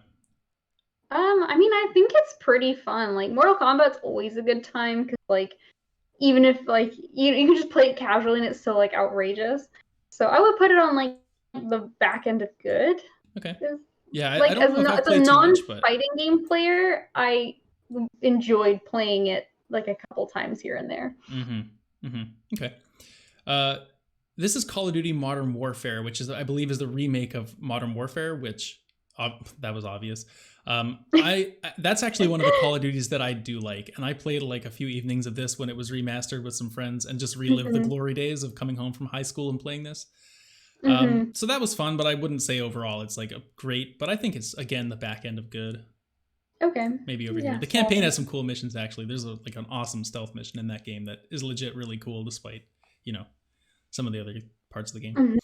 I mean, I think it's pretty fun. Like Mortal Kombat's always a good time because like even if like you can just play it casually and it's still like outrageous. So I would put it on like the back end of good. Okay. Yeah, like I don't know if I've as a played non-fighting game player, I enjoyed playing it like a couple times here and there. Okay. This is Call of Duty Modern Warfare, which is I believe is the remake of Modern Warfare, which that was obvious. That's actually one of the Call of Duties that I do like, and I played like a few evenings of this when it was remastered with some friends and just relived the glory days of coming home from high school and playing this. So that was fun, but I wouldn't say overall it's like a great, but I think it's again the back end of good. Okay. Maybe over here. The campaign has some cool missions actually. There's like an awesome stealth mission in that game that is legit really cool despite, you know, some of the other parts of the game.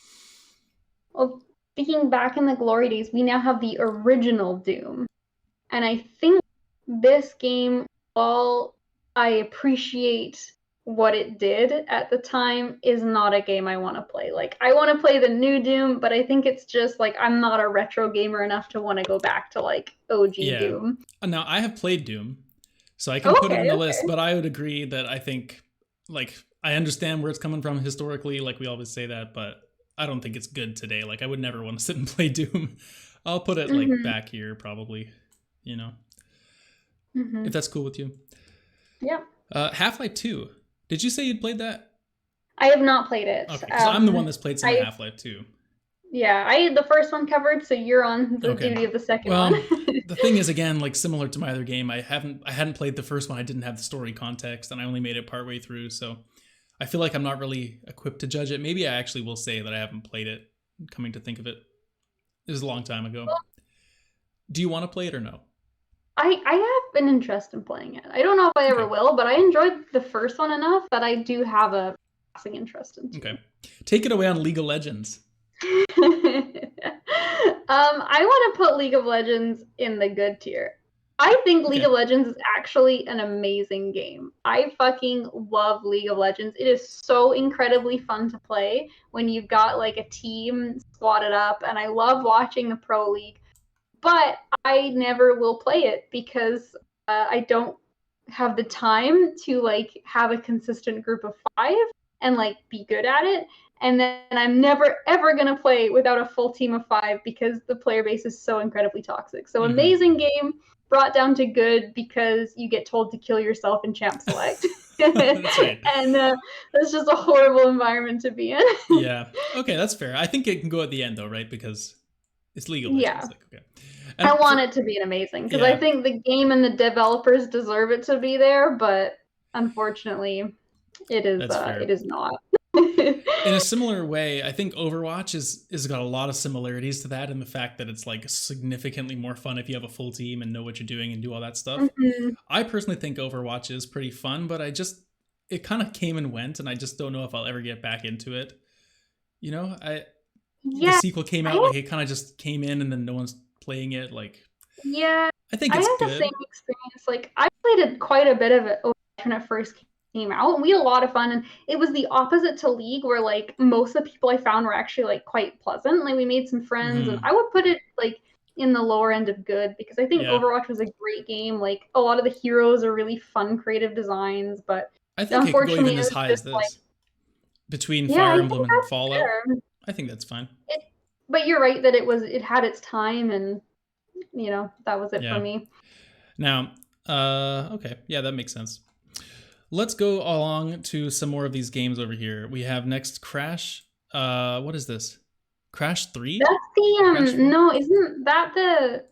Well, speaking back in the glory days, we now have the original Doom. And I think this game, while I appreciate what it did at the time, is not a game I want to play. Like, I want to play the new Doom, but I think it's just like I'm not a retro gamer enough to want to go back to like OG Doom. Now, I have played Doom, so I can put it on the list, but I would agree that I think, like, I understand where it's coming from historically, like we always say that, but I don't think it's good today. Like, I would never want to sit and play Doom. I'll put it like back here probably, you know, if that's cool with you. Yeah. Half-Life 2. Did you say you'd played that? I have not played it. Okay, because I'm the one that's played some of Half-Life 2. Yeah, I had the first one covered, so you're on the duty of the second one. The thing is, again, like similar to my other game, I hadn't played the first one. I didn't have the story context, and I only made it partway through, so I feel like I'm not really equipped to judge it. Maybe I actually will say that I haven't played it, coming to think of it. It was a long time ago. Well, do you want to play it or no? I have been interested in playing it. I don't know if I ever will, but I enjoyed the first one enough that I do have a passing interest in it. Okay. Take it away on League of Legends. I want to put League of Legends in the good tier. I think League of Legends is actually an amazing game. I fucking love League of Legends. It is so incredibly fun to play when you've got like a team squatted up, and I love watching the Pro League. But I never will play it because I don't have the time to like have a consistent group of 5 and like be good at it. And then I'm never ever gonna play without a full team of 5 because the player base is so incredibly toxic. So amazing game brought down to good because you get told to kill yourself in champ select. That's right. And that's just a horrible environment to be in. Yeah. Okay, that's fair. I think it can go at the end though, right? Because it's League of Legends. Yeah. Like, okay. And I want it to be an amazing because I think the game and the developers deserve it to be there, but unfortunately, it is not. In a similar way, I think Overwatch is got a lot of similarities to that in the fact that it's like significantly more fun if you have a full team and know what you're doing and do all that stuff. I personally think Overwatch is pretty fun, but it kind of came and went, and I just don't know if I'll ever get back into it. You know, the sequel came out, like it kind of just came in and then no one's playing it. Like, yeah, I think it's good. I had the same experience. Like, I played quite a bit of it when it first came out, and we had a lot of fun. And it was the opposite to League, where like most of the people I found were actually like quite pleasant. Like, we made some friends, and I would put it like in the lower end of good because I think Overwatch was a great game. Like, a lot of the heroes are really fun, creative designs, but I think unfortunately, it could go even as high as this. Like, between Fire Emblem and Fallout, fair. I think that's fine. But you're right that it had its time, and you know, that was it for me. Now, okay, yeah, that makes sense. Let's go along to some more of these games over here. We have next Crash. What is this? Crash 3? That's the no, isn't that the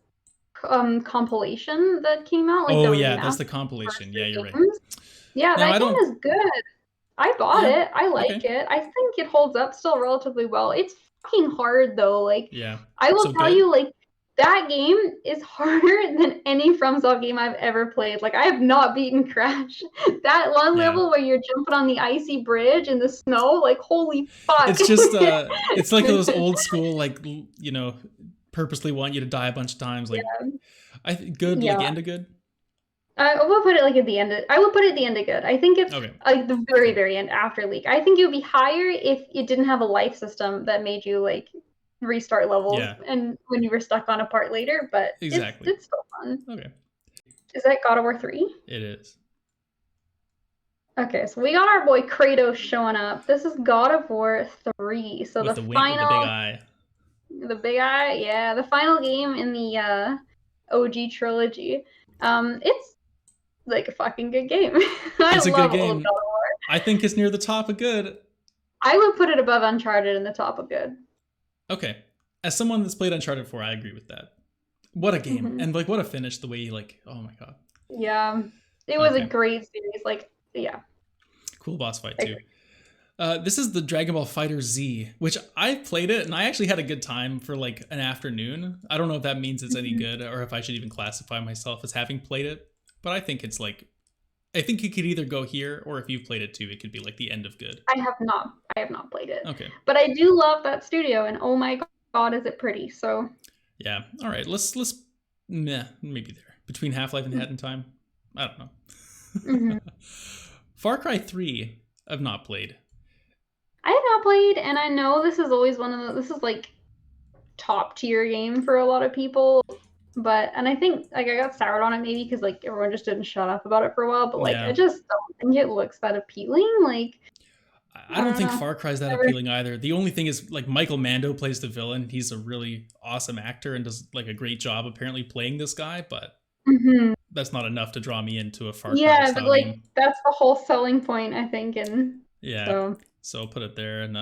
compilation that came out? Like, that's the compilation. Yeah, you're right. Yeah, that game is good. I bought it. I like it. I think it holds up still relatively well. It's fucking hard though. Like, I will tell you, like, that game is harder than any FromSoft game I've ever played. Like, I have not beaten Crash. That one level where you're jumping on the icy bridge in the snow, like, holy fuck. It's just, it's like those old school, like, you know, purposely want you to die a bunch of times. Like, like end of good. I will put it like at the end. I will put it at the end of good. I think it's like the very, very end after League. I think it would be higher if it didn't have a life system that made you like restart levels and when you were stuck on a part later. But it's still fun. Okay. Is that God of War 3? It is. Okay, so we got our boy Kratos showing up. This is God of War 3. So with the final, the big eye. The big eye, yeah. The final game in the OG trilogy. It's like a fucking good game. It's a good game. God of War. I think it's near the top of good. I would put it above Uncharted in the top of good. Okay. As someone that's played Uncharted 4, I agree with that. What a game. And like what a finish, the way you like, oh my god. Yeah. It was a great series. Like, yeah. Cool boss fight too. This is the Dragon Ball Fighter Z, which I played it and I actually had a good time for like an afternoon. I don't know if that means it's any good or if I should even classify myself as having played it. But I think it's like, I think it could either go here, or if you've played it too, it could be like the end of good. I have not played it. Okay. But I do love that studio, and oh my god, is it pretty? So. Yeah. All right. Let's maybe there between Half-Life and Hat in Time. I don't know. Far Cry 3, I've not played. I have not played, and I know this is always this is like top tier game for a lot of people. But, and I think, like, I got soured on it maybe because, like, everyone just didn't shut up about it for a while. But, like, I just don't think it looks that appealing. Like, I don't think Far Cry is that appealing either. The only thing is, like, Michael Mando plays the villain. He's a really awesome actor and does, like, a great job apparently playing this guy. But that's not enough to draw me into a Far Cry Yeah, but style like game. that's the whole selling point, I think, and Yeah. so So I'll put it there and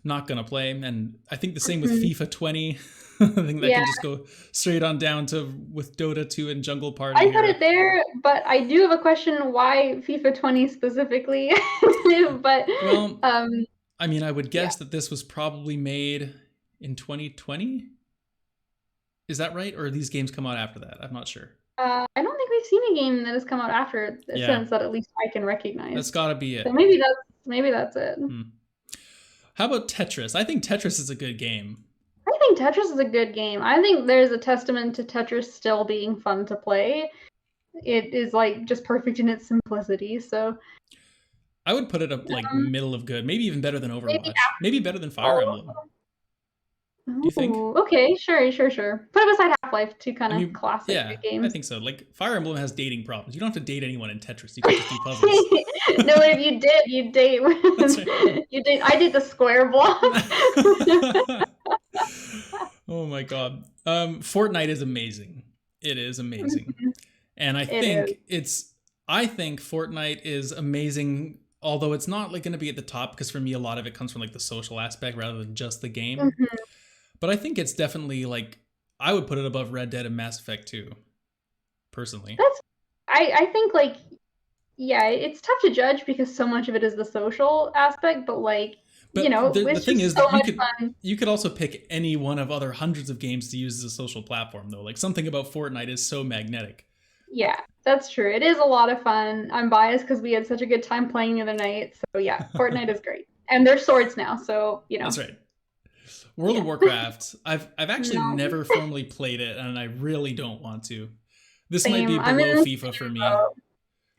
not gonna play. And I think the same with mhm. FIFA 20. I think that Yeah, can just go straight on down to with Dota 2 and Jungle Party I put here. it there, but I do have a question why FIFA 20 specifically. But Well, um I mean, I would yeah. guess that this was probably made in 2020. Is that right? Or these games come out after that? I'm not sure. I don't think we've seen a game that has come out after Yeah, since that at least I can that's recognize. got to be So it. maybe that's it. Hmm. How about Tetris? I think Tetris is a good game. I think Tetris is a good game. I think there's a testament to Tetris still being fun to play. It is like just perfect in its simplicity. So I would put it up like um, middle of good, maybe even better than maybe Overwatch, maybe better than Fire Apple. Emblem. Do you think? Ooh, okay, sure. Put it beside Half-Life, two kind I of mean, classic yeah, I games. think so. Like Fire Emblem has dating problems. You don't have to date anyone in Tetris. You can just do puzzles. No, but if you did, you date That's right. you did. I did the square block. Oh my god. Fortnite is amazing. It is amazing. And It is. I think Fortnite is amazing, although it's not like going to be at the top because for me a lot of it comes from like the social aspect rather than just the game. Mhm. But I think it's definitely like I would put it above Red Dead and Mass Effect 2, personally. That's I think like yeah, it's tough to judge because so much of it is the social aspect, but like But the it's thing just is so that much fun. you could also pick any one of other hundreds of games to use as a social platform though. Like something about Fortnite is so magnetic. Yeah, that's true. It is a lot of fun. I'm biased because we had such a good time playing the other night. So yeah, Fortnite is great. And there's swords now, so That's right. World yeah. of Warcraft. I've actually No, never formally played it, and I really don't want to. This might be same. I'm in below the FIFA for same me. boat.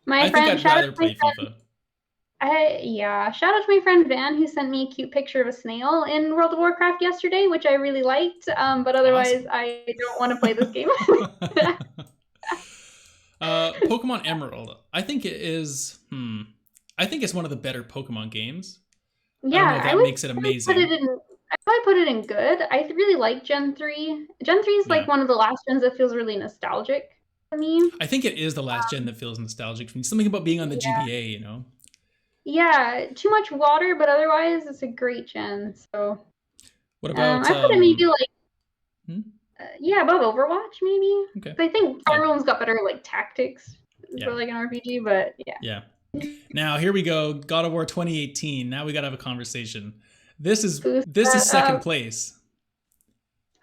My I think friend, I'd shout out rather to my play friend. FIFA. Shout out to my friend Van who sent me a cute picture of a snail in World of Warcraft yesterday, which I really liked. But otherwise, Awesome. I don't want to play this game. Pokemon Emerald. I think it is. I think it's one of the better Pokemon games. I don't know Yeah, if I that would makes it probably put it amazing. in. I probably put it in good. I really like Gen 3. Gen 3 is like Yeah. one of the last gens that feels really nostalgic to me. I think it is the last gen that feels nostalgic for me. Something about being on the Yeah. GBA, you know? Yeah, too much water, but otherwise it's a great gen. So What about I put it maybe like hmm? yeah, above Overwatch maybe. Okay. I think Yeah. Fire Emblem's got better like tactics Yeah. for like an RPG, but yeah. Yeah. Now here we go. God of War 2018. Now we gotta have a conversation. This is second place.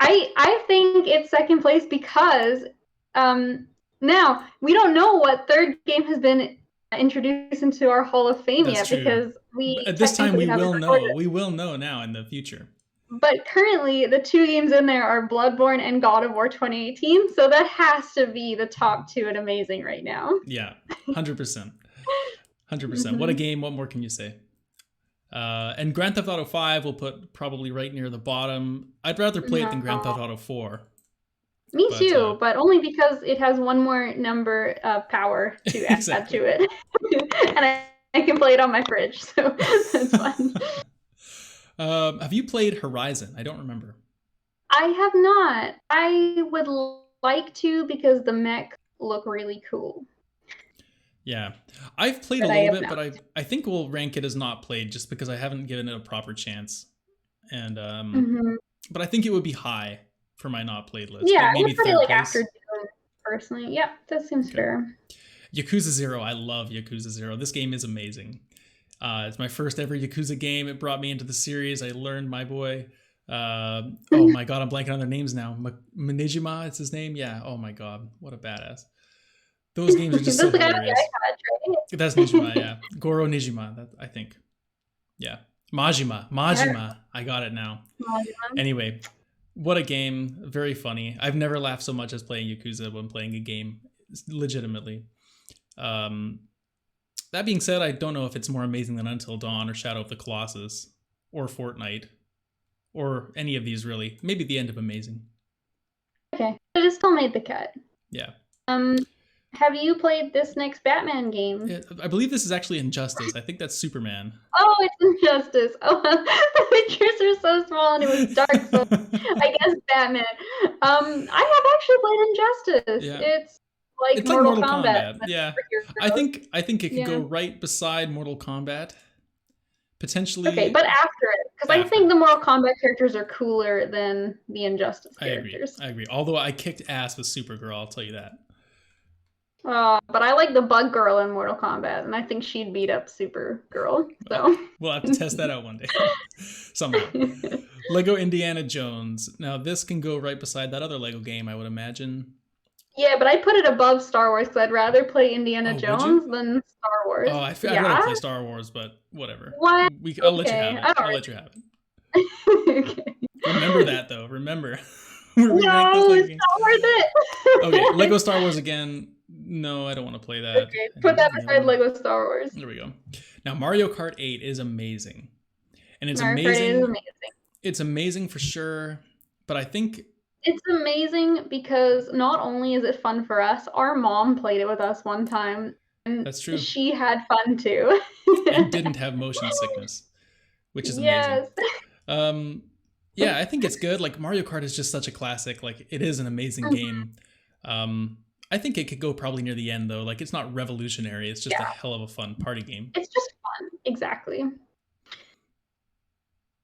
I think it's second place because now we don't know what third game has been introduced into our Hall of Fame That's yet true. because we At this time we haven't will recorded. know. We will know now in the future. But currently the two games in there are Bloodborne and God of War 2018, so that has to be the top two at amazing right now. Yeah. 100%. 100%. What a game. What more can you say? And Grand Theft Auto 5 will put probably right near the bottom. I'd rather play it than Grand Theft Auto 4. Me too, but only because it has one more number of power to add to it. And I can play it on my fridge, so that's fun. Have you played Horizon? I don't remember. I have not. I would like to because the mech look really cool. Yeah, I've played a little bit, but I think we'll rank it as not played just because I haven't given it a proper chance. And but I think it would be high for my not played list. Yeah, like maybe I would put it third like place. after Doom, personally. Yeah, that seems fair. Yakuza 0. I love Yakuza 0. This game is amazing. It's my first ever Yakuza game. It brought me into the series. I learned my boy. Oh my god, I'm blanking on their names now. Minejima, it's his name. Yeah. Oh my god, what a badass. Those games are just so hilarious. Right? That's Nijima, yeah. Goro Nijima, I think. Yeah. Majima. I got it now. Majima. Anyway, what a game. Very funny. I've never laughed so much as playing Yakuza when playing a game. Legitimately. That being said, I don't know if it's more amazing than Until Dawn or Shadow of the Colossus or Fortnite or any of these really. Maybe the end of Amazing. Okay. But it still made the cut. Yeah. Have you played this next Batman game? I believe this is actually Injustice. I think that's Superman. Oh, it's Injustice. Oh, the pictures are so small and it was dark, so I guess Batman. I have actually played Injustice. Yeah. like It's like Mortal Mortal Kombat. Kombat. Yeah. Superhero I girls. think it could go Yeah. right beside Mortal Kombat. Okay, Potentially but after it, because I think after. the Mortal Kombat characters are cooler than the Injustice I agree. characters. I agree. Although I kicked ass with Supergirl, I'll tell you that. But I like the Bug Girl in Mortal Kombat, and I think she'd beat up Supergirl. So We'll have to test that out one day. Somehow. Lego Indiana Jones. Now this can go right beside that other Lego game, I would imagine. yeah, but I put it above Star Wars because I'd rather play Indiana Oh, would Jones you? than Star Wars. Oh, I'd yeah. rather play Star Wars, but whatever. What? I'll let you Okay, have it. I don't I'll let you have it. okay. Remember that though. Remember. We ranked this No, Lego it's game. not worth it. Okay, Lego Star Wars again. No, I don't want to play that. Okay, put that beside Lego Star Wars. There we go. Now Mario Kart 8 is amazing. And it's Mario Kart 8 is amazing. It's amazing for sure, but I think it's amazing because not only is it fun for us, our mom played it with us one time. And that's true. She had fun too. And didn't have motion sickness, which is amazing. Yes. Yeah, I think it's good. Like Mario Kart is just such a classic. Like it is an amazing game. I think it could go probably near the end though. Like it's not revolutionary. It's just a hell of a fun party game. It's just fun. Exactly.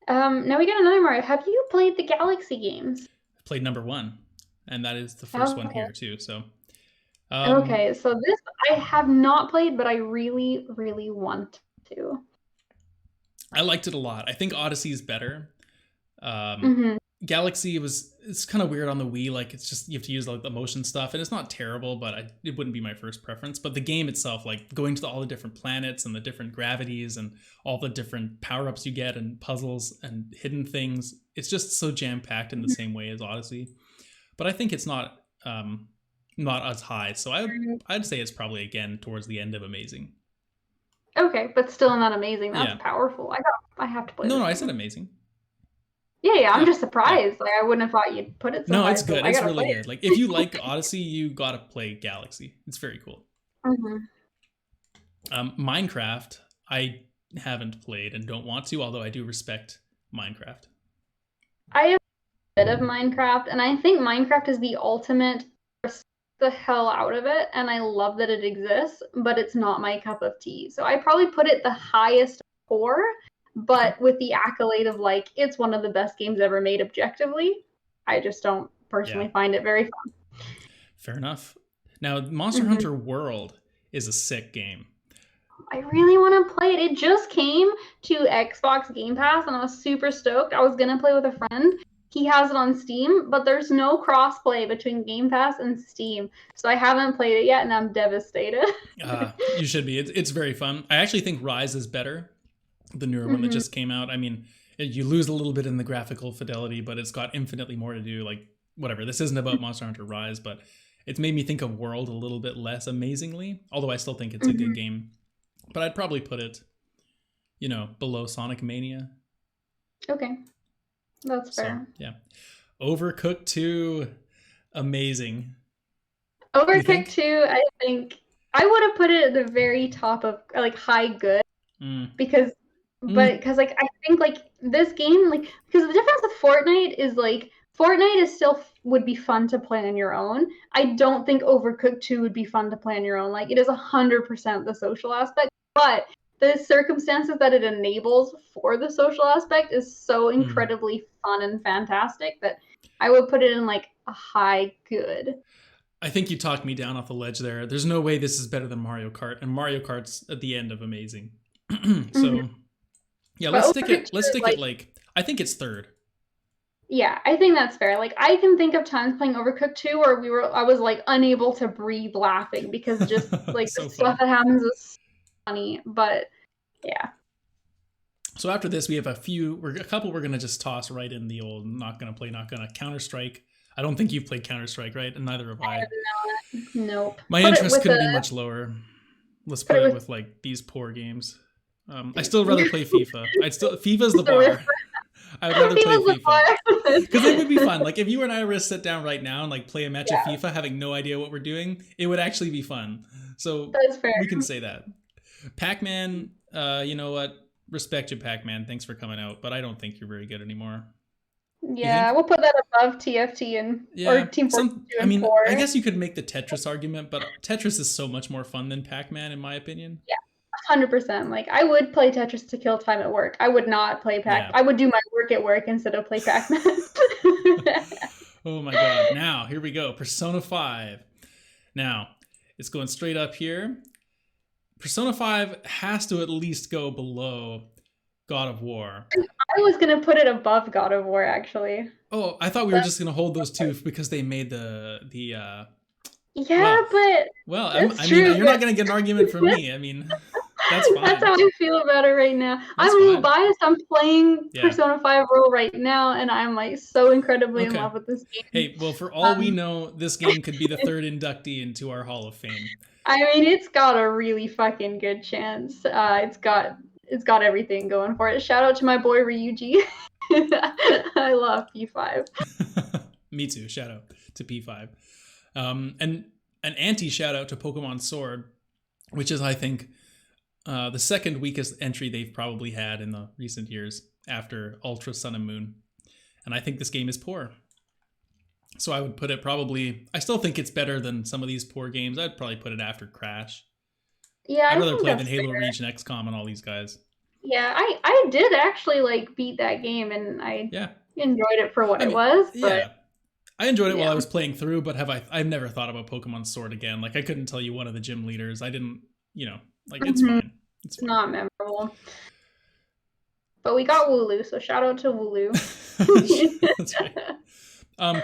Now we got another Mario. Have you played the Galaxy games? I played number 1, and that is the first one here too. So. Okay, so this I have not played, but I really, really want to. I liked it a lot. I think Odyssey is better. Galaxy it's kind of weird on the Wii. Like it's just you have to use like the motion stuff, and it's not terrible, but it wouldn't be my first preference. But the game itself, like going to all the different planets and the different gravities and all the different power ups you get and puzzles and hidden things, it's just so jam packed in the same way as Odyssey. But I think it's not as high, so I'd say it's probably again towards the end of amazing. Okay, but still not amazing. That's powerful. I have to play. No, I said amazing. Yeah, I'm just surprised. Like I wouldn't have thought you'd put it so high. No, it's good. It's really good. Like if you like Odyssey, you gotta play Galaxy. It's very cool. Minecraft, I haven't played and don't want to, although I do respect Minecraft. I have a bit of Minecraft, and I think Minecraft is the ultimate the hell out of it, and I love that it exists, but it's not my cup of tea. So I probably put it the highest 4, but with the accolade of like it's one of the best games ever made objectively. I just don't personally find it very fun. Fair enough. Now Monster Hunter World is a sick game. I really want to play it. It just came to Xbox Game Pass and I was super stoked. I was gonna play with a friend. He has it on Steam, but there's no crossplay between Game Pass and Steam. So I haven't played it yet and I'm devastated. You should be. It's very fun. I actually think Rise is better. The newer one that just came out. I mean, you lose a little bit in the graphical fidelity, but it's got infinitely more to do. Like, whatever. This isn't about Monster Hunter Rise, but it's made me think of World a little bit less amazingly, although I still think it's a good game. But I'd probably put it, below Sonic Mania. Okay. That's fair. So, yeah. Overcooked 2, amazing. Overcooked 2, I think I would have put it at the very top of like high good because like I think like this game like because the difference with Fortnite is like Fortnite is still would be fun to play on your own. I don't think Overcooked 2 would be fun to play on your own. Like it is 100% the social aspect, but the circumstances that it enables for the social aspect is so incredibly fun and fantastic that I would put it in like a high good. I think you talked me down off the ledge there. There's no way this is better than Mario Kart, and Mario Kart's at the end of amazing. So yeah, let's stick it like I think it's third. Yeah, I think that's fair. Like I can think of times playing Overcooked 2 where I was like unable to breathe laughing because just like so the stuff that happens is funny, but yeah. So after this, we have a couple we're gonna just toss right in the old not gonna Counter-Strike. I don't think you've played Counter-Strike, right? And neither have I. Nope. My interest couldn't be much lower. Let's put it with like these poor games. I still rather play FIFA. FIFA's the bar. I would rather play FIFA because it would be fun. Like if you and I were to sit down right now and like play a match of FIFA, having no idea what we're doing, it would actually be fun. So that's fair. We can say that. Pac-Man, you know what? Respect you, Pac-Man. Thanks for coming out, but I don't think you're very good anymore. You think? Yeah, we'll put that above TFT and or Yeah, Team Fortress 2 I and mean, 4. I guess you could make the Tetris argument, but Tetris is so much more fun than Pac-Man, in my opinion. Yeah, 100%. Like, I would play Tetris to kill time at work. I would not play Yeah. I would do my work at work instead of play Pac-Man. Oh my god. Now, here we go. Persona 5. Now, it's going straight up here. Persona 5 has to at least go below God of War. I was gonna put it above God of War, actually. Oh, I thought we were just going to hold those two because they made Yeah, well, but I true. mean, you're not going to get an argument from me. I mean, that's fine. That's how I feel about it right now. That's I'm a little fine. biased. I'm playing Yeah. Persona 5 Royal right now, and I'm like so incredibly in Okay. love with this game. Hey, well, for all we know, this game could be the third inductee into our Hall of Fame. I mean, it's got a really fucking good chance. It's got everything going for it. Shout out to my boy Ryuji. I love P5. Me too. Shout out to P5. And an anti shout out to Pokemon Sword, which is, I think, the second weakest entry they've probably had in the recent years after Ultra Sun and Moon. And I think this game is poor. So I would put it probably, I still think it's better than some of these poor games. I'd probably put it after Crash. Yeah, I'd I rather think play that's than Halo fair. Reach and XCOM and all these guys. Yeah, I did actually like beat that game, and I enjoyed it for what it was. But Yeah. I enjoyed it while Yeah. I was playing through, but I've never thought about Pokemon Sword again. Like, I couldn't tell you one of the gym leaders. I didn't, like, it's Mhm. fine. It's it's fine. not memorable. But we got Wooloo, so shout out to Wooloo. That's right.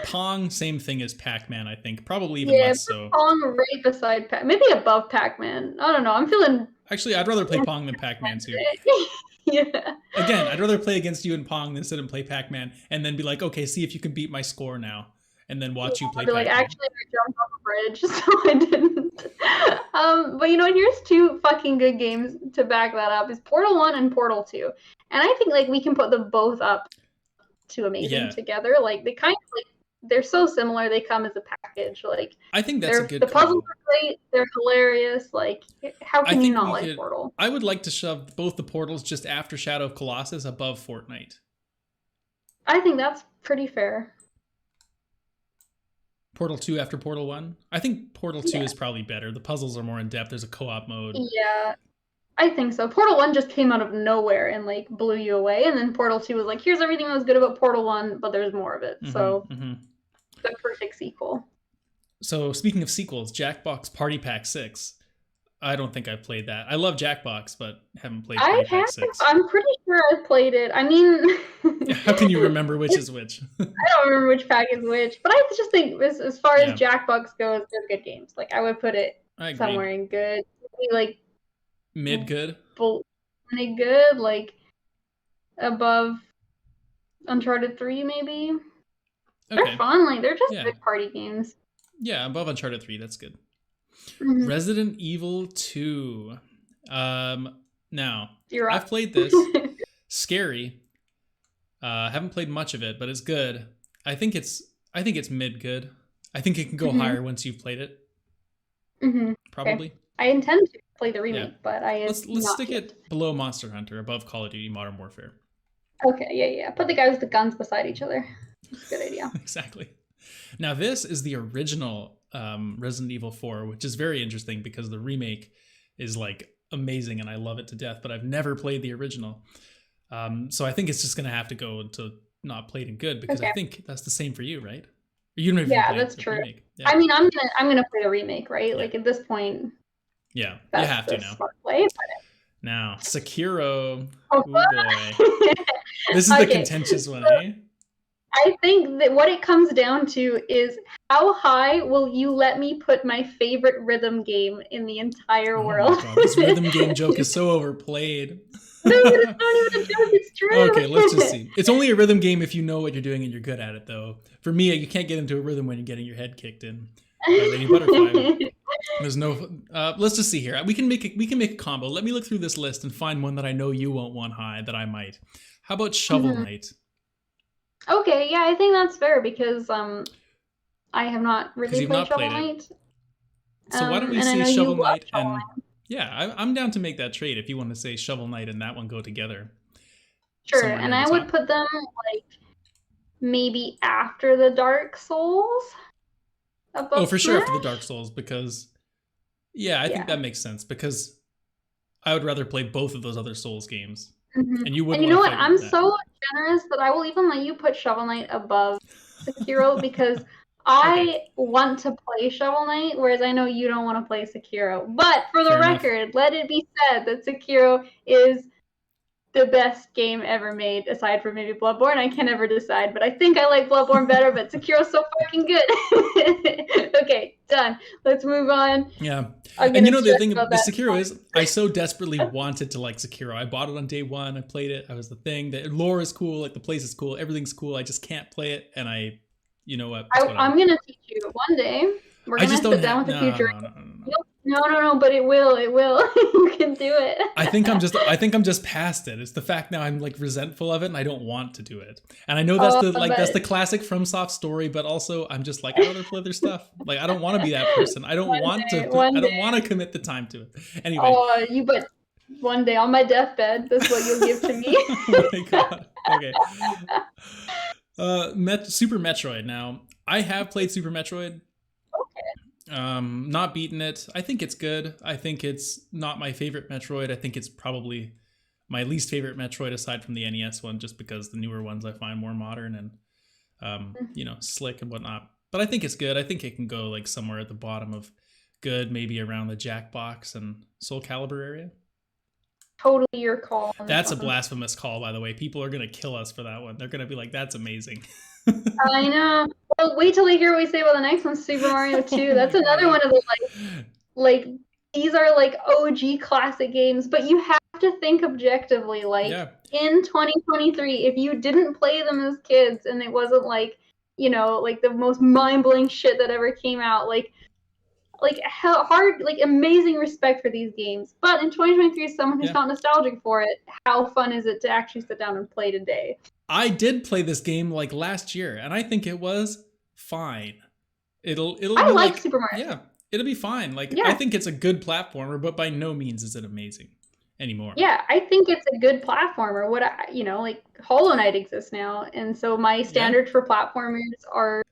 Pong, same thing as Pac-Man, I think. Probably even Yeah, less so. Pong right beside maybe above Pac-Man. I don't know. I'm feeling Actually, I'd rather play Pong than Pac-Man too. yeah. Again, I'd rather play against you in Pong than sit and play Pac-Man and then be like, okay, see if you can beat my score now. And then watch you play I'd be Pac-Man. like, actually, I jumped off a bridge, so I didn't. But here's two fucking good games to back that up: is Portal 1 and Portal 2. And I think like we can put them both up to amazing together. Like they kind of they're so similar. They come as a package. Like I think that's a good the puzzles call. are great. They're hilarious. Like how can you not like Portal? I would like to shove both the Portals just after Shadow of Colossus above Fortnite. I think that's pretty fair. Portal 2 after Portal 1? I think Portal 2 is probably better. The puzzles are more in depth. There's a co-op mode. Yeah, I think so. Portal 1 just came out of nowhere and like blew you away, and then Portal 2 was like, here's everything that was good about Portal 1, but there's more of it. So the perfect sequel. So speaking of sequels, Jackbox Party Pack 6. I don't think I've played that. I love Jackbox, but haven't played Party Pack 6. I'm pretty sure I've played it. I mean, how can you remember which is which? I don't remember which pack is which, but I just think as far as Jackbox goes, they're good games. Like I would put it somewhere in good, maybe like mid good, mid good, like above Uncharted 3 maybe. Okay. They're fun. Like they're just good party games. Yeah, above Uncharted 3. That's good. Mm-hmm. Resident Evil 2. Now I've played this. Scary. Haven't played much of it, but it's good. I think it's mid good. I think it can go higher once you've played it. Probably. Okay. I intend to play the remake, but let's stick it below Monster Hunter, above Call of Duty Modern Warfare. Okay, yeah. Put the guys with the guns beside each other. That's a good idea. Exactly. Now this is the original Resident Evil 4, which is very interesting because the remake is like amazing and I love it to death, but I've never played the original. So I think it's just gonna have to go to not played and good because I think that's the same for you, right? You don't even play that's true. Remake. Yeah. I mean, I'm gonna play the remake, right? Yeah. Like at this point. Yeah, you have to now. Smart play, Now, Sekiro. Oh boy, this is the contentious one, eh? I think that what it comes down to is how high will you let me put my favorite rhythm game in the entire world? My God, this rhythm game joke is so overplayed. No, it's not even a joke, it's true. Okay, let's just see. It's only a rhythm game if you know what you're doing and you're good at it, though. For me, you can't get into a rhythm when you're getting your head kicked in by Lady Butterfly. There's no. Let's just see here. We can make a combo. Let me look through this list and find one that I know you won't want high that I might. How about Shovel Knight? Okay, yeah, I think that's fair because I have not really played Shovel Knight. So why don't we say Shovel Knight and yeah, I'm down to make that trade if you want to say Shovel Knight and that one go together. Sure, and I would put them like maybe after the Dark Souls. Oh, Above for sure after the Smash? Dark Souls, because yeah, I think Yeah. that makes sense because I would rather play both of those other Souls games, and you And wouldn't you want know to what? fight me I'm with that. so generous that I will even let you put Shovel Knight above Sekiro because Okay, I want to play Shovel Knight, whereas I know you don't want to play Sekiro. But for the fair enough. record, let it be said that Sekiro is the best game ever made, aside from maybe Bloodborne. I can never decide, but I think I like Bloodborne better, but Sekiro's so fucking good. Okay, done. Let's move on. Yeah. I'm And you gonna know the stress thing about the that. Sekiro is I so desperately wanted to like Sekiro. I bought it on day one, I played it, I was the thing. The lore is cool, like the place is cool, everything's cool. I just can't play it and I you know what? It's whatever. I'm gonna teach you one day. We're I just gonna don't sit down have with a no future. no no no no. No, no, no, but it will. It will. You can do it. I think I'm just past it. It's the fact now I'm like resentful of it and I don't want to do it. And I know Oh, that's but the classic FromSoft story, but also I'm just like I'd rather play their stuff. Like I don't want to be that person. I one don't day. want to commit the time to it. Anyway, Oh, but one day on my deathbed, that's what you'll give to me. oh my god. Okay. Super Metroid. Now, I have played Super Metroid. Not beaten it. I think it's good. I think it's not my favorite Metroid. I think it's probably my least favorite Metroid aside from the NES one, just because the newer ones I find more modern and slick and whatnot. But I think it's good. I think it can go like somewhere at the bottom of good, maybe around the Jackbox and Soul Calibur area. Totally your call on this That's a one. blasphemous call, by the way. People are gonna kill us for that one. They're gonna be like, "That's amazing." I know. Well, wait till they hear what we say about the next one, Super Mario 2. Oh my That's another god. one of the like these are like OG classic games, but you have to think objectively. Like Yeah. in 2023, if you didn't play them as kids and it wasn't like, like the most mind-blowing shit that ever came out, like hard, like amazing respect for these games. But in 2023, as someone who's Yeah. not nostalgic for it, how fun is it to actually sit down and play today? I did play this game like last year, and I think it was fine. It'll I be like like Super Mario. yeah, it'll be fine. Like I Yeah. think it's a good platformer, but by no means is it amazing anymore. Yeah, I think it's a good platformer. Like Hollow Knight exists now, and so my Yeah, standards for platformers are,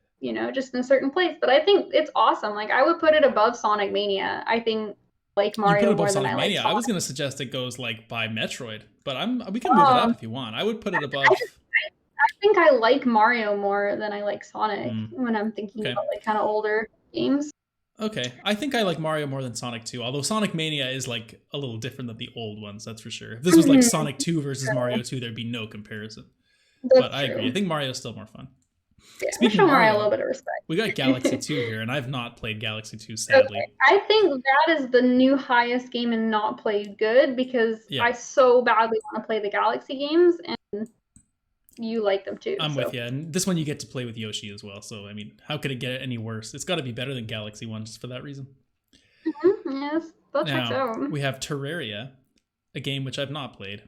just in a certain place. But I think it's awesome. Like I would put it above Sonic Mania. I think like you put it Mario above more than Sonic I like Mania. I was Sonic. gonna suggest it goes like by Metroid, but we can move it up Um, if you want. I would put it I above. just I think I like Mario more than I like Sonic Hmm, when I'm thinking okay, about like kind of older games. okay. I think I like Mario more than Sonic 2. Although Sonic Mania is like a little different than the old ones, that's for sure. If this was like Mhm. Sonic 2 versus Mario 2, there'd be no comparison. But That's I agree. I true. think Mario's still more fun. Yeah, we Speaking show of Mario a Mario, little bit of respect. we got Galaxy 2 here, and I've not played Galaxy 2, Okay, sadly. I think that is the new highest game and not played good because Yeah, I so badly want to play the Galaxy games and you like them too. I'm So with you. And this one you get to play with Yoshi as well. So, I mean, how could it get any worse? It's got to be better than Galaxy 1 just for that reason. yes, that checks Now, out. we have Terraria, a game which I've not played.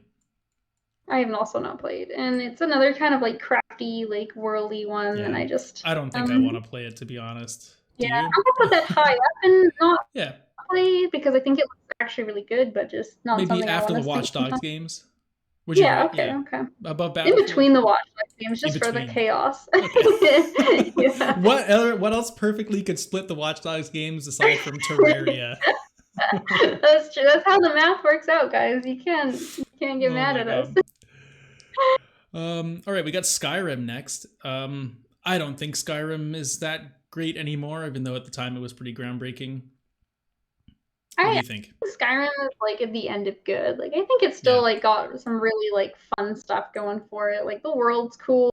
I have also not played, and it's another kind of like crafty, like worldy one, and Yeah, I just I don't think I want to play it, to be honest. Do yeah, you? I'm gonna put that high up and not Yeah, play because I think it looks actually really good, but just not maybe something I after want the to Watch sink. Dogs games. Would you Yeah, rate? okay, Yeah, okay. above In Battlefield. between the Watch Dogs games, In just for the between. chaos. Okay. Yeah. What else perfectly could split the Watch Dogs games aside from Terraria? That's true. That's how the math works out, guys. You can't get Oh mad my at us. god. All right, we got Skyrim next. I don't think Skyrim is that great anymore, even though at the time it was pretty groundbreaking. What do I you think? think Skyrim is like at the end of good. Like I think it's Yeah, still like got some really like fun stuff going for it. Like the world's cool.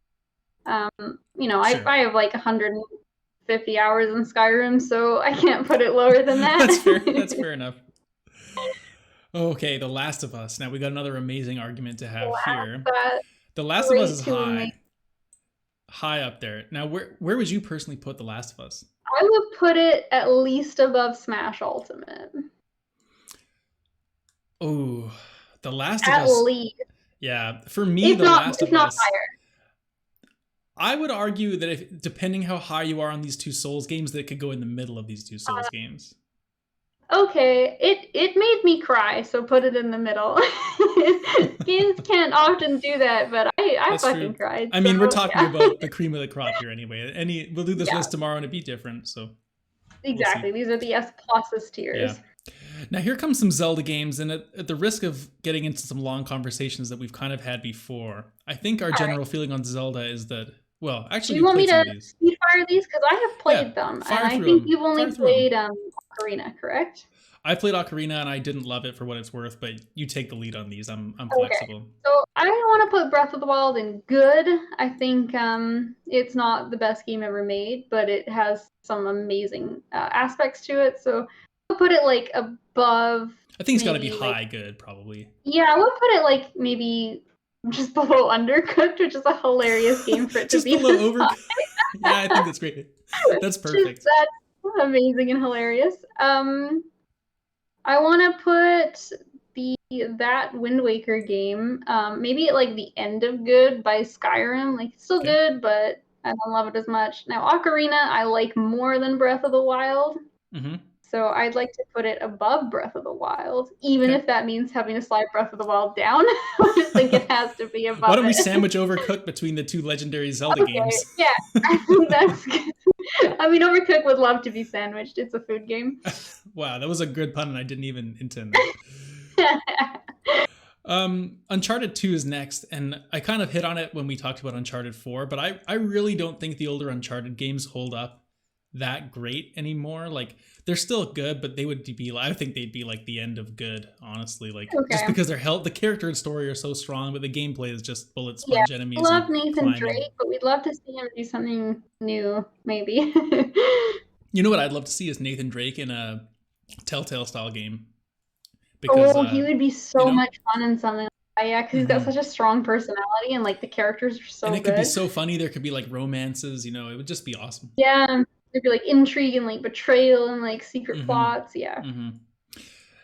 sure. I have like 150 hours in Skyrim, so I can't put it lower than That's fair. that. That's fair enough. Okay, The Last of Us. Now we got another amazing argument to have here. That The Last of Us way is too amazing. high up there. Now, where would you personally put The Last of Us? I would put it at least above Smash Ultimate. Oh, The Last of At Us. least, Yeah, for me, The Last if of not Us. higher. I would argue that if depending how high you are on these two Souls games, that it could go in the middle of these two Souls games. Okay, it made me cry, so put it in the middle. Games can't often do that, but I That's fucking true. cried. I mean, So, we're talking yeah. about the cream of the crop here anyway. We'll do this Yeah, list tomorrow and it'd be different, so we'll see. exactly. These are the S pluses Yeah. tiers. Now here comes some Zelda games, and at the risk of getting into some long conversations that we've kind of had before, I think our All right. general feeling on Zelda is that, well, Do actually you we want me played some to of these. speed fire these? Because I have played Yeah, them, and fire I through think them. you've only Fire through them. played Ocarina, correct? I played Ocarina and I didn't love it for what it's worth, but you take the lead on these. I'm Okay. flexible. So I want to put Breath of the Wild in good. I think it's not the best game ever made, but it has some amazing aspects to it. So I'll put it like above. I think it's got to be maybe, high like, good, probably. yeah, I would put it like maybe just below Undercooked, which is a hilarious game for it to Just be. below this over. high. Yeah, I think that's great. That's perfect. That's amazing and hilarious. I want to put that Wind Waker game, maybe at like the end of good by Skyrim. Like, it's still Okay. good, but I don't love it as much. Now, Ocarina I like more than Breath of the Wild, Mm-hmm. so I'd like to put it above Breath of the Wild, even Okay. if that means having to slide Breath of the Wild down. I just think it has to be above Why don't we it. sandwich Overcooked between the two legendary Zelda games? Yeah, I think that's good. I mean, Overcooked would love to be sandwiched. It's a food game. Wow, that was a good pun and I didn't even intend that. Uncharted 2 is next, and I kind of hit on it when we talked about Uncharted 4, but I really don't think the older Uncharted games hold up that great anymore. Like, they're still good, but they would be, I think they'd be like the end of good, honestly. Like, just because they're the character and story are so strong, but the gameplay is just bullet sponge enemies. I love Nathan Drake, but we'd love to see him do something new, maybe. You know what I'd love to see is Nathan Drake in a Telltale style game. Because, he would be so much fun in something like that. Yeah, because he's got such a strong personality and like the characters are so good. And it could be so funny. There could be like romances, it would just be awesome. Yeah, there'd be like intrigue and like betrayal and like secret plots. Yeah.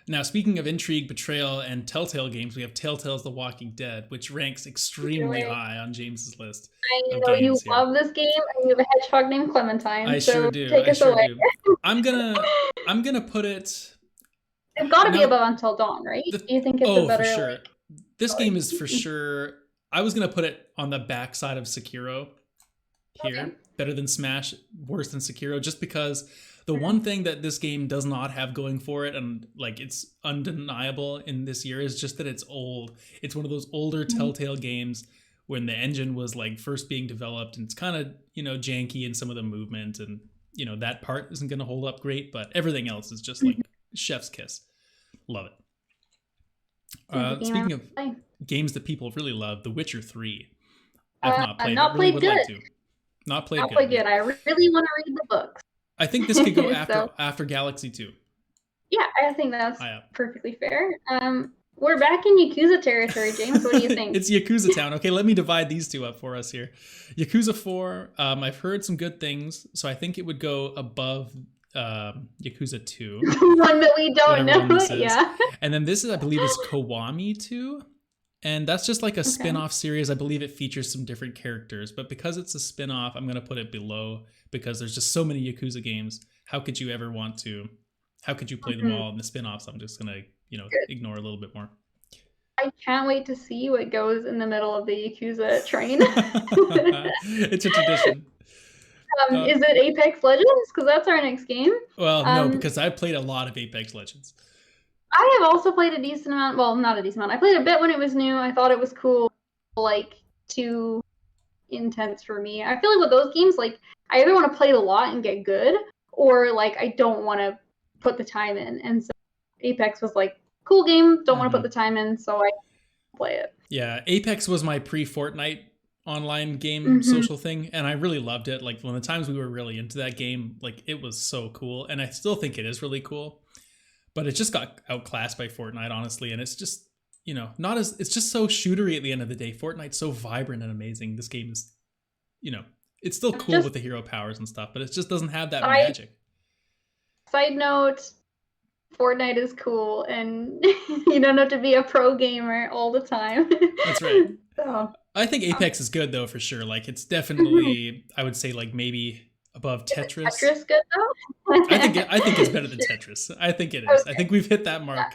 Now, speaking of intrigue, betrayal, and Telltale games, we have Telltale's The Walking Dead, which ranks extremely high on James's list. I know you love this game, and you have a hedgehog named Clementine. I sure do. Take us away. I'm gonna put it. It's got to be above Until Dawn, right? Do you think it's a better? For sure. This game is for sure. I was gonna put it on the backside of Sekiro. Here, better than Smash, worse than Sekiro, just because the one thing that this game does not have going for it, and like it's undeniable in this year, is just that it's old. It's one of those older Telltale games when the engine was like first being developed, and it's kind of janky in some of the movement, and that part isn't gonna hold up great, but everything else is just like chef's kiss. Love it. Speaking of games that people really love, The Witcher 3. I've not played. Not played good. Like to. Not played good. Not played good. I really want to read the books. I think this could go after Galaxy 2. Yeah, I think that's perfectly fair. We're back in Yakuza territory, James. What do you think? It's Yakuza Town. Okay, let me divide these two up for us here. Yakuza 4, I've heard some good things, so I think it would go above Yakuza 2. One that we don't know. Yeah. And then this is, I believe, is Kiwami 2. And that's just like a spin-off series. I believe it features some different characters. But because it's a spin-off, I'm going to put it below because there's just so many Yakuza games. How could you ever want to? How could you play them all in the spin-offs? I'm just going to, ignore a little bit more. I can't wait to see what goes in the middle of the Yakuza train. It's a tradition. Is it Apex Legends? Because that's our next game. Well, no, because I played a lot of Apex Legends. I have also played a decent amount. Well, not a decent amount. I played a bit when it was new. I thought it was cool. Like, too intense for me. I feel like with those games, like, I either want to play it a lot and get good, or like I don't want to put the time in. And so Apex was like, cool game, don't want to put the time in, so I play it. Yeah, Apex was my pre-Fortnite online game social thing, and I really loved it. Like, when the times we were really into that game, like, it was so cool, and I still think it is really cool. But it just got outclassed by Fortnite, honestly, and it's just, not as, it's just so shootery at the end of the day. Fortnite's so vibrant and amazing. This game is, it's still cool with the hero powers and stuff, but it just doesn't have that magic. Side note, Fortnite is cool, and you don't have to be a pro gamer all the time. That's right. So, I think Apex is good, though, for sure. Like, it's definitely, I would say, like, maybe above Tetris. Is Tetris good, though? I think it's better than Tetris. I think it is. I think we've hit that mark.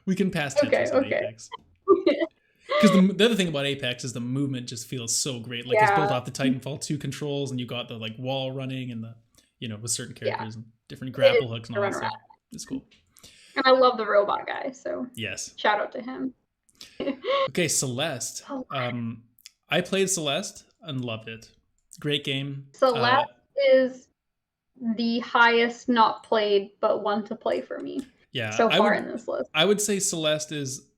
We can pass Tetris on Apex. Because the other thing about Apex is the movement just feels so great. Like it's built off the Titanfall 2 controls, and you got the like wall running and the with certain characters and different grapple hooks and all that stuff. It's cool. And I love the robot guy, so yes, shout out to him. Okay, Celeste. I played Celeste and loved it. Great game. Celeste is the highest not played but one to play for me. Yeah, so far in this list. I would say Celeste is.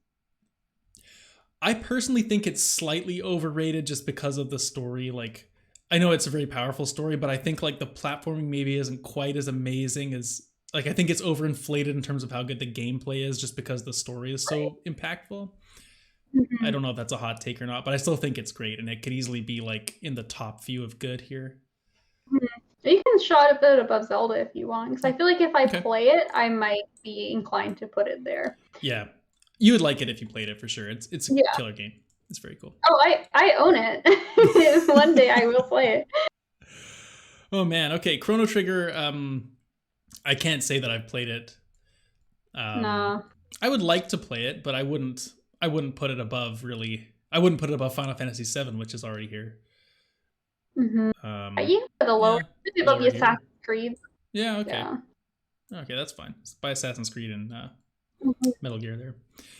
I personally think it's slightly overrated just because of the story. Like, I know it's a very powerful story, but I think like the platforming maybe isn't quite as amazing as like I think it's overinflated in terms of how good the gameplay is just because the story is so impactful. I don't know if that's a hot take or not, but I still think it's great, and it could easily be like in the top few of good here. You can shot it above Zelda if you want, because I feel like if I play it, I might be inclined to put it there. Yeah, you would like it if you played it for sure. It's a killer game. It's very cool. Oh, I own it. One day I will play it. Oh man, okay. Chrono Trigger. I can't say that I've played it. No. I would like to play it, but I wouldn't put it above really. I wouldn't put it above Final Fantasy VII, which is already here. You put the lower above the Assassin's Creed. Yeah. Okay. Yeah. Okay, that's fine. It's by Assassin's Creed and Metal Gear there.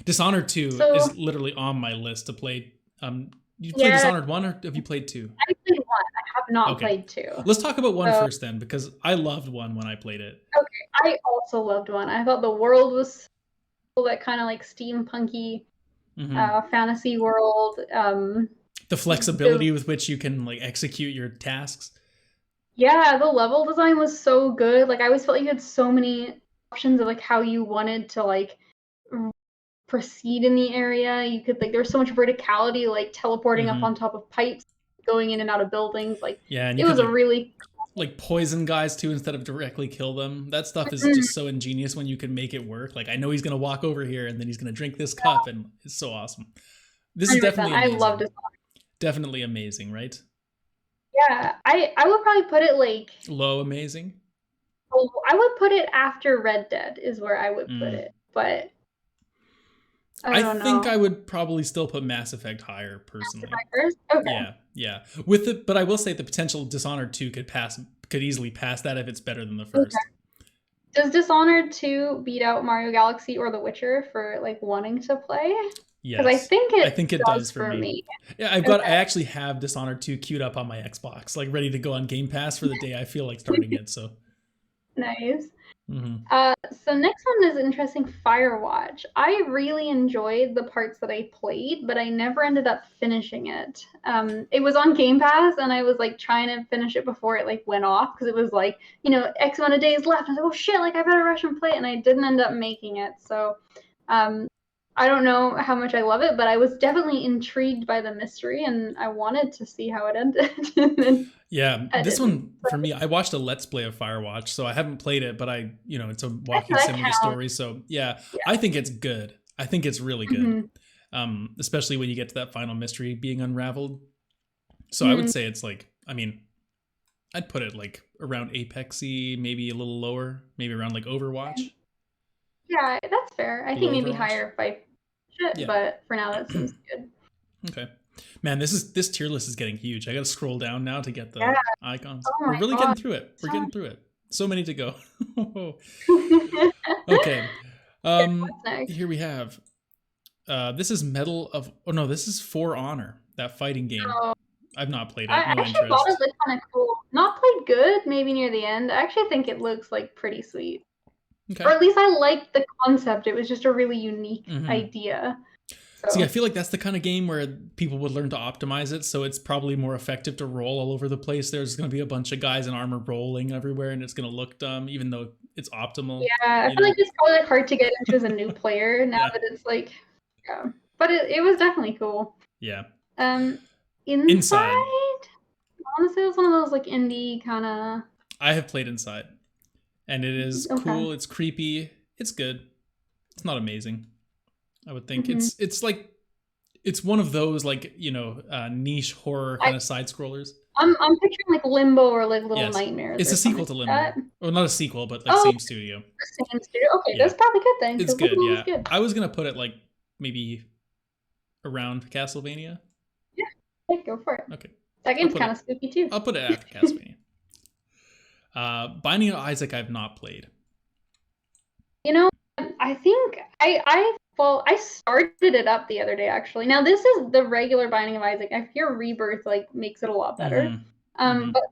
Dishonored 2 is literally on my list to play. You played Dishonored 1 or have you played 2? I played 1. I have not played 2. Let's talk about 1 first then, because I loved 1 when I played it. Okay, I also loved 1. I thought the world was that kind of like steampunky fantasy world. The flexibility with which you can like execute your tasks. Yeah, the level design was so good. Like I always felt like you had so many options of like how you wanted to like proceed in the area. You could like there was so much verticality, like teleporting up on top of pipes, going in and out of buildings. Like and it was a really like poison guys too instead of directly kill them. That stuff is just so ingenious when you can make it work. Like I know he's gonna walk over here and then he's gonna drink this cup, and it's so awesome. This is definitely amazing. I loved it. Definitely amazing, right? Yeah, I would probably put it like low amazing. Oh, I would put it after Red Dead is where I would put it, but I think I would probably still put Mass Effect higher personally. Okay. Yeah. With it, but I will say the potential Dishonored 2 could easily pass that if it's better than the first. Okay. Does Dishonored 2 beat out Mario Galaxy or The Witcher for like wanting to play? Yes. I think it does for me. Yeah, I actually have Dishonored 2 queued up on my Xbox, like ready to go on Game Pass for the day I feel like starting it. So nice. So next one is interesting, Firewatch. I really enjoyed the parts that I played, but I never ended up finishing it. It was on Game Pass, and I was like trying to finish it before it like went off because it was like X amount of days left. I was like, oh shit, like I better rush and play it, and I didn't end up making it. So I don't know how much I love it, but I was definitely intrigued by the mystery, and I wanted to see how it ended. Yeah, this one for me, I watched a Let's Play of Firewatch, so I haven't played it, but it's a walking sim with a story, so yeah, I think it's good. I think it's really good, especially when you get to that final mystery being unraveled. So I would say it's like, I'd put it like around Apexy, maybe a little lower, maybe around like Overwatch. Yeah, that's fair. I think maybe higher if I should, but for now that seems good. Okay. Man, this tier list is getting huge. I gotta scroll down now to get the icons. Oh We're really getting through it. We're getting through it. So many to go. Okay. Here we have this is this is For Honor, that fighting game. I've not played it. I actually thought it looked kind of cool. Not played good, maybe near the end. I actually think it looks like pretty sweet. Okay. Or at least I liked the concept. It was just a really unique idea. See, I feel like that's the kind of game where people would learn to optimize it, so it's probably more effective to roll all over the place. There's going to be a bunch of guys in armor rolling everywhere, and it's going to look dumb, even though it's optimal. Yeah, I feel like it's probably like hard to get into as a new player now that it's like, but it was definitely cool. Yeah. Inside. Honestly, it was one of those like indie kind of. I have played Inside, and it is cool. It's creepy. It's good. It's not amazing. I would think it's like it's one of those like niche horror kind of side scrollers. I'm picturing like Limbo or like Little Nightmares. It's a sequel to Limbo, or not a sequel, but like same studio. Same studio. Okay, that's probably good then. It's good. Yeah, good. I was gonna put it like maybe around Castlevania? Yeah, go for it. Okay. That game's kind of spooky too. I'll put it after Castlevania. Binding of Isaac I've not played. You know, I think I started it up the other day actually. Now this is the regular Binding of Isaac. I hear Rebirth like makes it a lot better. But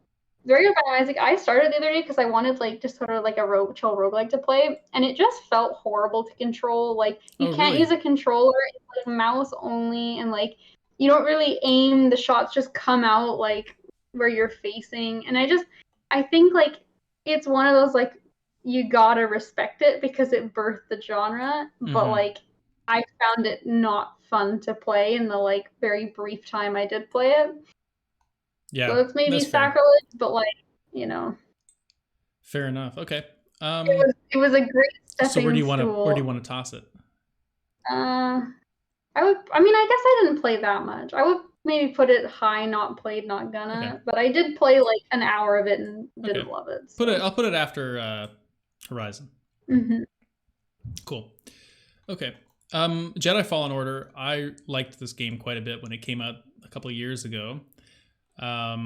the regular Binding of Isaac, I started the other day because I wanted like just sort of like a chill roguelike to play, and it just felt horrible to control. Like you can't use a controller, it's like mouse only, and like you don't really aim, the shots just come out like where you're facing. And I think like it's one of those like you gotta respect it because it birthed the genre, but like I found it not fun to play in the like very brief time I did play it. Yeah, so it's maybe sacrilege, but like, you know. Fair enough. Okay. It was a great stepping so where do you want to toss it? I guess I didn't play that much. I would maybe put it high, not played, not gonna. But I did play like an hour of it and didn't love it. So. I'll put it after Horizon. Cool. Okay. Jedi Fallen Order. I liked this game quite a bit when it came out a couple of years ago. I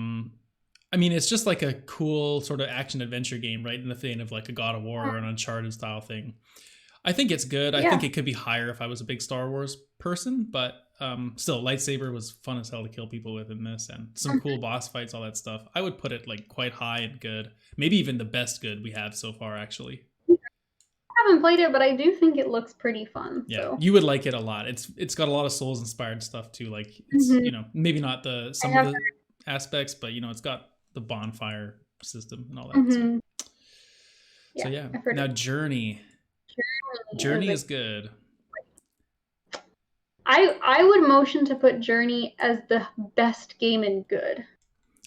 mean, it's just like a cool sort of action adventure game, right? In the vein of like a God of War or an Uncharted style thing. I think it's good. I think it could be higher if I was a big Star Wars person, but still, lightsaber was fun as hell to kill people with in this, and some cool boss fights, all that stuff. I would put it like quite high and good, maybe even the best good we have so far, actually. I haven't played it, but I do think it looks pretty fun. Yeah, so. You would like it a lot. It's got a lot of Souls inspired stuff too. Like it's you know, maybe not some of the aspects, but you know, it's got the bonfire system and all that. So yeah. Now Journey is good. I would motion to put Journey as the best game in good.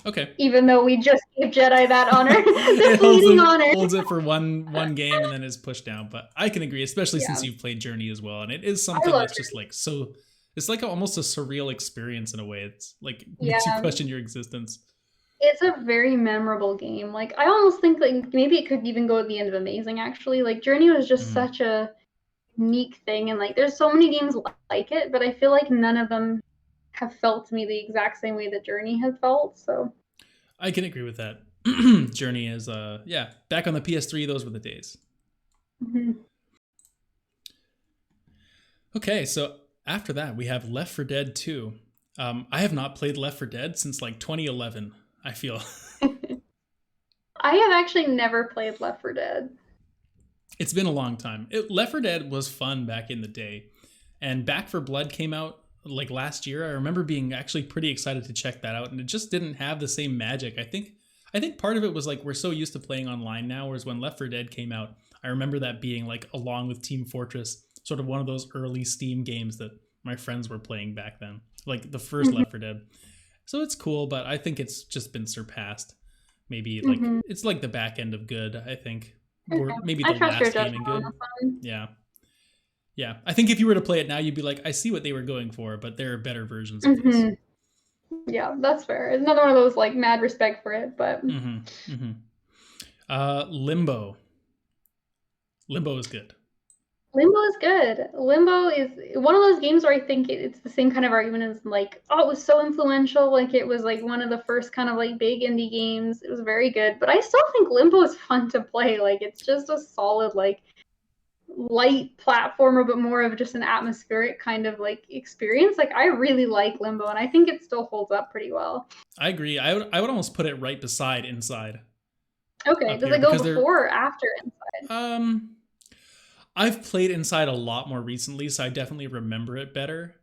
Okay. Even though we just gave Jedi that honor, the fleeting honor. Holds it for one game and then is pushed down. But I can agree, especially since you've played Journey as well, and it is something that's just like so. It's like almost a surreal experience in a way. It's like makes you question your existence. It's a very memorable game. Like I almost think like maybe it could even go at the end of amazing. Actually, like Journey was just such a unique thing, and like there's so many games like it, but I feel like none of them have felt to me the exact same way that Journey has felt. So I can agree with that. Journey is back on the PS3. Those were the days. Okay, so after that we have Left 4 Dead 2. I have not played Left 4 Dead since like 2011. I feel. I have actually never played Left 4 Dead. It's been a long time. Left 4 Dead was fun back in the day, and Back 4 Blood came out like last year. I remember being actually pretty excited to check that out, and it just didn't have the same magic. I think part of it was like we're so used to playing online now, whereas when Left 4 Dead came out, I remember that being like along with Team Fortress, sort of one of those early Steam games that my friends were playing back then, like the first Left 4 Dead. So it's cool, but I think it's just been surpassed. Maybe like it's like the back end of good, I think. Or maybe the last game in good. Yeah. I think if you were to play it now, you'd be like, I see what they were going for, but there are better versions of this. Yeah, that's fair. It's another one of those like mad respect for it, but Limbo. Limbo is good. Limbo is good. Limbo is one of those games where I think it's the same kind of argument as like, oh, it was so influential. Like it was like one of the first kind of like big indie games. It was very good, but I still think Limbo is fun to play. Like it's just a solid like light platformer, but more of just an atmospheric kind of like experience. Like I really like Limbo, and I think it still holds up pretty well. I agree. I would almost put it right beside Inside. Okay, does it go before or after Inside? I've played Inside a lot more recently, so I definitely remember it better.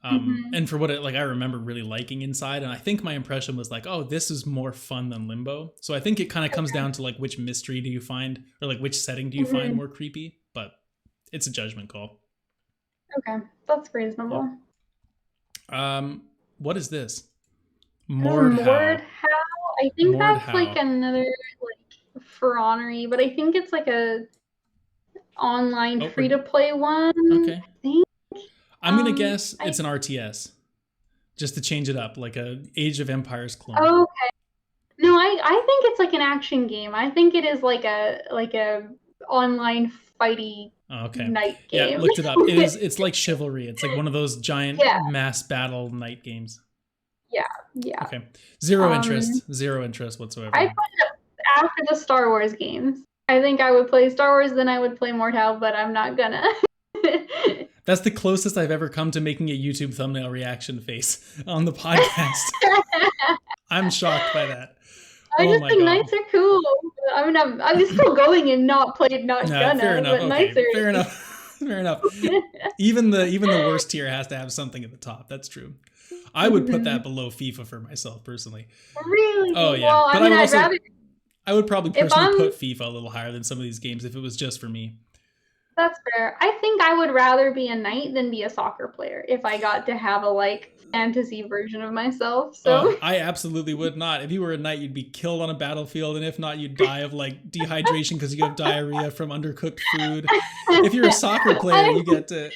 And for what I remember really liking Inside, and I think my impression was like, oh, this is more fun than Limbo. So I think it kind of comes down to like which mystery do you find, or like which setting do you find more creepy, but it's a judgment call. Okay, that's reasonable. What is this? Mordhau. I think that's like another like For Honor-y, but I think it's like a online free-to-play one. Okay. I think. I'm going to guess it's an RTS. Just to change it up, like a Age of Empires clone. Okay. No, I think it's like an action game. I think it is like a online fighty Oh, okay. knight Yeah, game. looked it up. It's like Chivalry. It's like one of those giant Yeah. mass battle knight games. Yeah. Okay. Zero Um, interest whatsoever. I put it up after the Star Wars games. I think I would play Star Wars, then I would play Mortal, but I'm not gonna. That's the closest I've ever come to making a YouTube thumbnail reaction face on the podcast. I'm shocked by that. I Oh just my think God. knights are cool. I mean, I'm still going and not played, not No, gonna. fair enough. But knights are Fair enough. Fair enough. Even the worst tier has to have something at the top. That's true. I would put that below FIFA for myself personally. Really? Oh yeah, Well, but I mean, I'd also, rather. I would probably If personally I'm, put FIFA a little higher than some of these games if it was just for me. that's fair. I think I would rather be a knight than be a soccer player if I got to have a like fantasy version of myself. So Oh, I absolutely would not. If you were a knight, you'd be killed on a battlefield, and if not, you'd die of like dehydration because you have diarrhea from undercooked food. If you're a soccer player, you get to,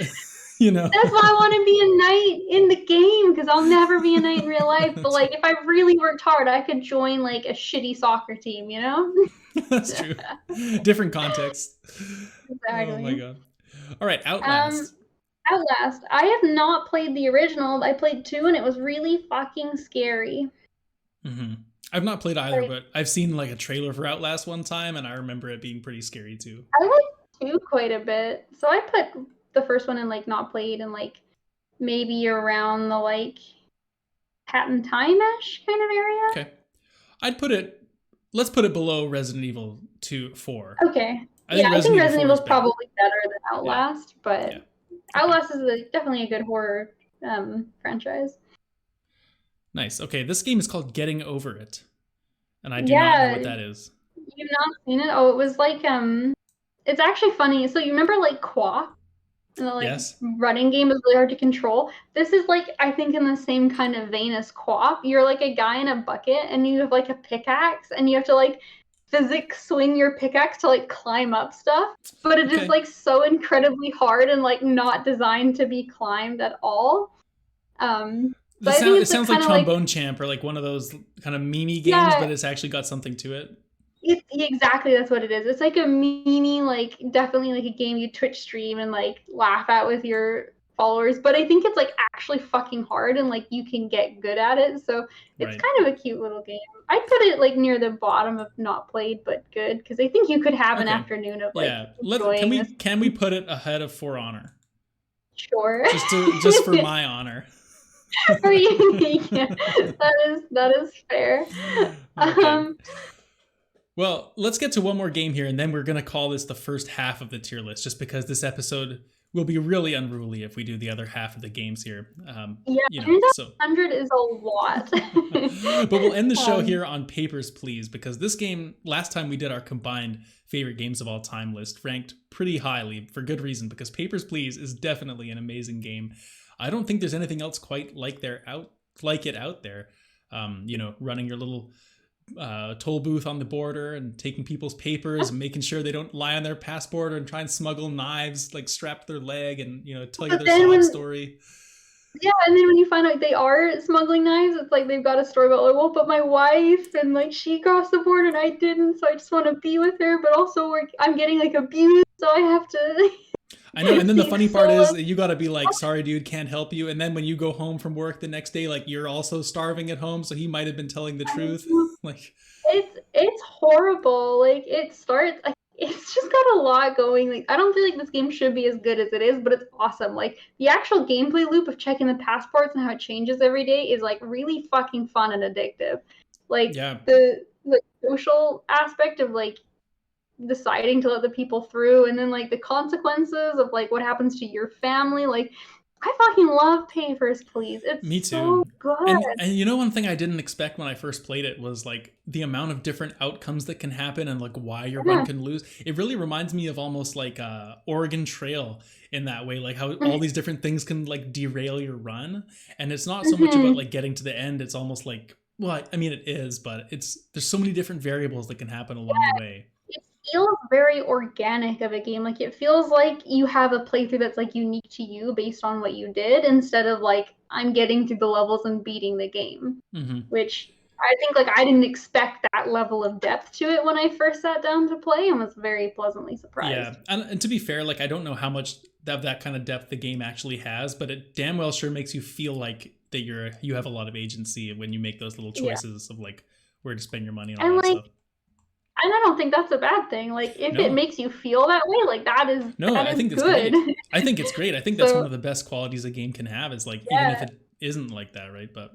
you know. that's why I want to be a knight in the game because I'll never be a knight in real life. But like, if I really worked hard, I could join like a shitty soccer team. You know? That's true. Different context. Exactly. Oh my God. All right, Outlast. Outlast. I have not played the original. I played 2 and it was really fucking scary. Mm-hmm. I've not played either, Like, but I've seen like a trailer for Outlast one time, and I remember it being pretty scary too. I like 2 quite a bit. So I put the first one in like not played and like maybe around the like Hat in Time-ish kind of area. Okay. Let's put it below Resident Evil 2, 4. Okay. I think Resident Evil is probably better than Outlast, but Outlast is definitely a good horror franchise. Nice. Okay, this game is called Getting Over It, and I do not know what that is. You've not seen it? Oh, it was like it's actually funny. So you remember like Qua? And the like running game is really hard to control. This is like I think in the same kind of vein as Co-op. You're like a guy in a bucket and you have like a pickaxe and you have to like physics swing your pickaxe to like climb up stuff. But it is like so incredibly hard and like not designed to be climbed at all. It sounds like Trombone Champ or like one of those kind of meme games, but it's actually got something to it. Exactly, that's what it is. It's like a meme, like definitely like a game you Twitch stream and like laugh at with your followers. But I think it's like actually fucking hard and like you can get good at it. So it's kind of a cute little game. I'd put it like near the bottom of not played but good because I think you could have an afternoon of like can we put it ahead of For Honor? Sure. Just for my honor. that is fair. Okay. Well, let's get to one more game here, and then we're going to call this the first half of the tier list, just because this episode will be really unruly if we do the other half of the games here. 100 is a lot. But we'll end the show here on Papers, Please, because this game, last time we did our combined favorite games of all time list, ranked pretty highly for good reason, because Papers, Please is definitely an amazing game. I don't think there's anything else quite like it out there. Running your little toll booth on the border and taking people's papers and making sure they don't lie on their passport and try and smuggle knives like strapped to their leg and tell you their sob story. Yeah, and then when you find out they are smuggling knives, it's like they've got a story about like, well, but my wife and like she crossed the border and I didn't, so I just want to be with her, but also I'm getting like abused, so I have to. I know, and then the funny part is you gotta be like, sorry dude, can't help you, and then when you go home from work the next day, like you're also starving at home, so he might have been telling the truth. Like it's horrible. Like it starts like it's just got a lot going. Like I don't feel like this game should be as good as it is, but it's awesome. Like the actual gameplay loop of checking the passports and how it changes every day is like really fucking fun and addictive. Like the social aspect of like deciding to let the people through and then like the consequences of like what happens to your family. Like I fucking love Papers, Please. It's Me too. So good. And one thing I didn't expect when I first played it was like the amount of different outcomes that can happen and like why your run can lose. It really reminds me of almost like Oregon Trail in that way, like how all these different things can like derail your run. And it's not so much about like getting to the end. It's almost like, well, I mean it is, but there's so many different variables that can happen along the way. It feels very organic of a game. Like it feels like you have a playthrough that's like unique to you based on what you did instead of like I'm getting through the levels and beating the game, which I think like I didn't expect that level of depth to it when I first sat down to play, and was very pleasantly surprised. Yeah, and to be fair, like I don't know how much of that kind of depth the game actually has, but it damn well sure makes you feel like that you have a lot of agency when you make those little choices of like where to spend your money and all And that like, stuff. and I don't think that's a bad thing. Like, if it No, makes you feel that way, like no, that I is think it's good. great. I think it's great. I think that's one So of the best qualities a game can have. Is like even if yeah, it isn't like that, right? But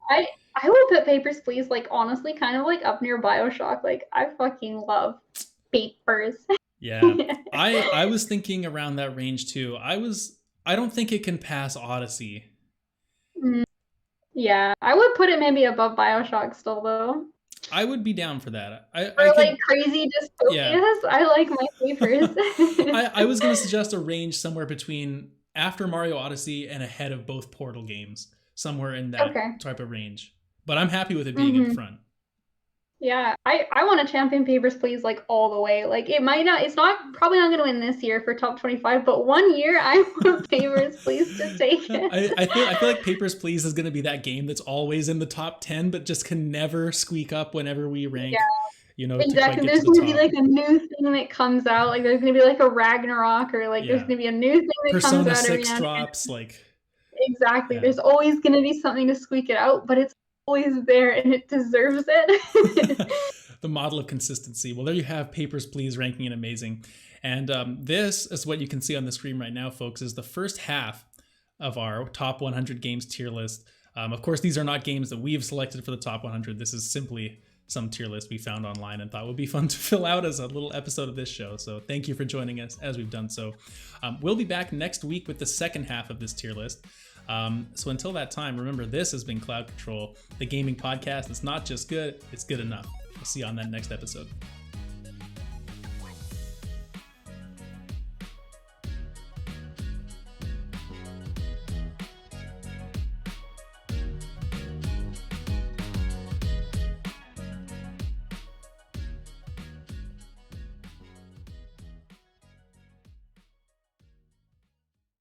I would put Papers, Please, like honestly kind of like up near BioShock. Like, I fucking love Papers. yeah, I was thinking around that range too. I don't think it can pass Odyssey. Mm, yeah, I would put it maybe above BioShock still though. I would be down for that. I For like could, crazy yeah. dystopias, I like my Papers. I was gonna suggest a range somewhere between after Mario Odyssey and ahead of both Portal games, somewhere in that Okay. type of range. But I'm happy with it being in Hmm. front. Yeah, I want to champion Papers, Please like all the way. Like, it might not, it's not probably not going to win this year for top 25, but one year I want Papers, Please to take it. I feel like Papers, Please is gonna be that game that's always in the top 10, but just can never squeak up whenever we rank, Yeah, to quite exactly. get to There's the going to be top. like a new thing that comes out. Like, there's going to be like a Ragnarok, or like there's Yeah, going to be a new thing that comes Persona out every 6 now and again. drops, like Exactly. yeah. There's always going to be something to squeak it out, but it's always there and it deserves it. The model of consistency. Well, there you have Papers, Please ranking it amazing. And this is what you can see on the screen right now, folks, is the first half of our top 100 games tier list. Of course, these are not games that we've selected for the top 100. This is simply some tier list we found online and thought would be fun to fill out as a little episode of this show. So thank you for joining us as we've done so. We'll be back next week with the second half of this tier list. So until that time, remember, this has been Cloud Control, the gaming podcast. It's not just good, it's good enough. We'll see you on that next episode.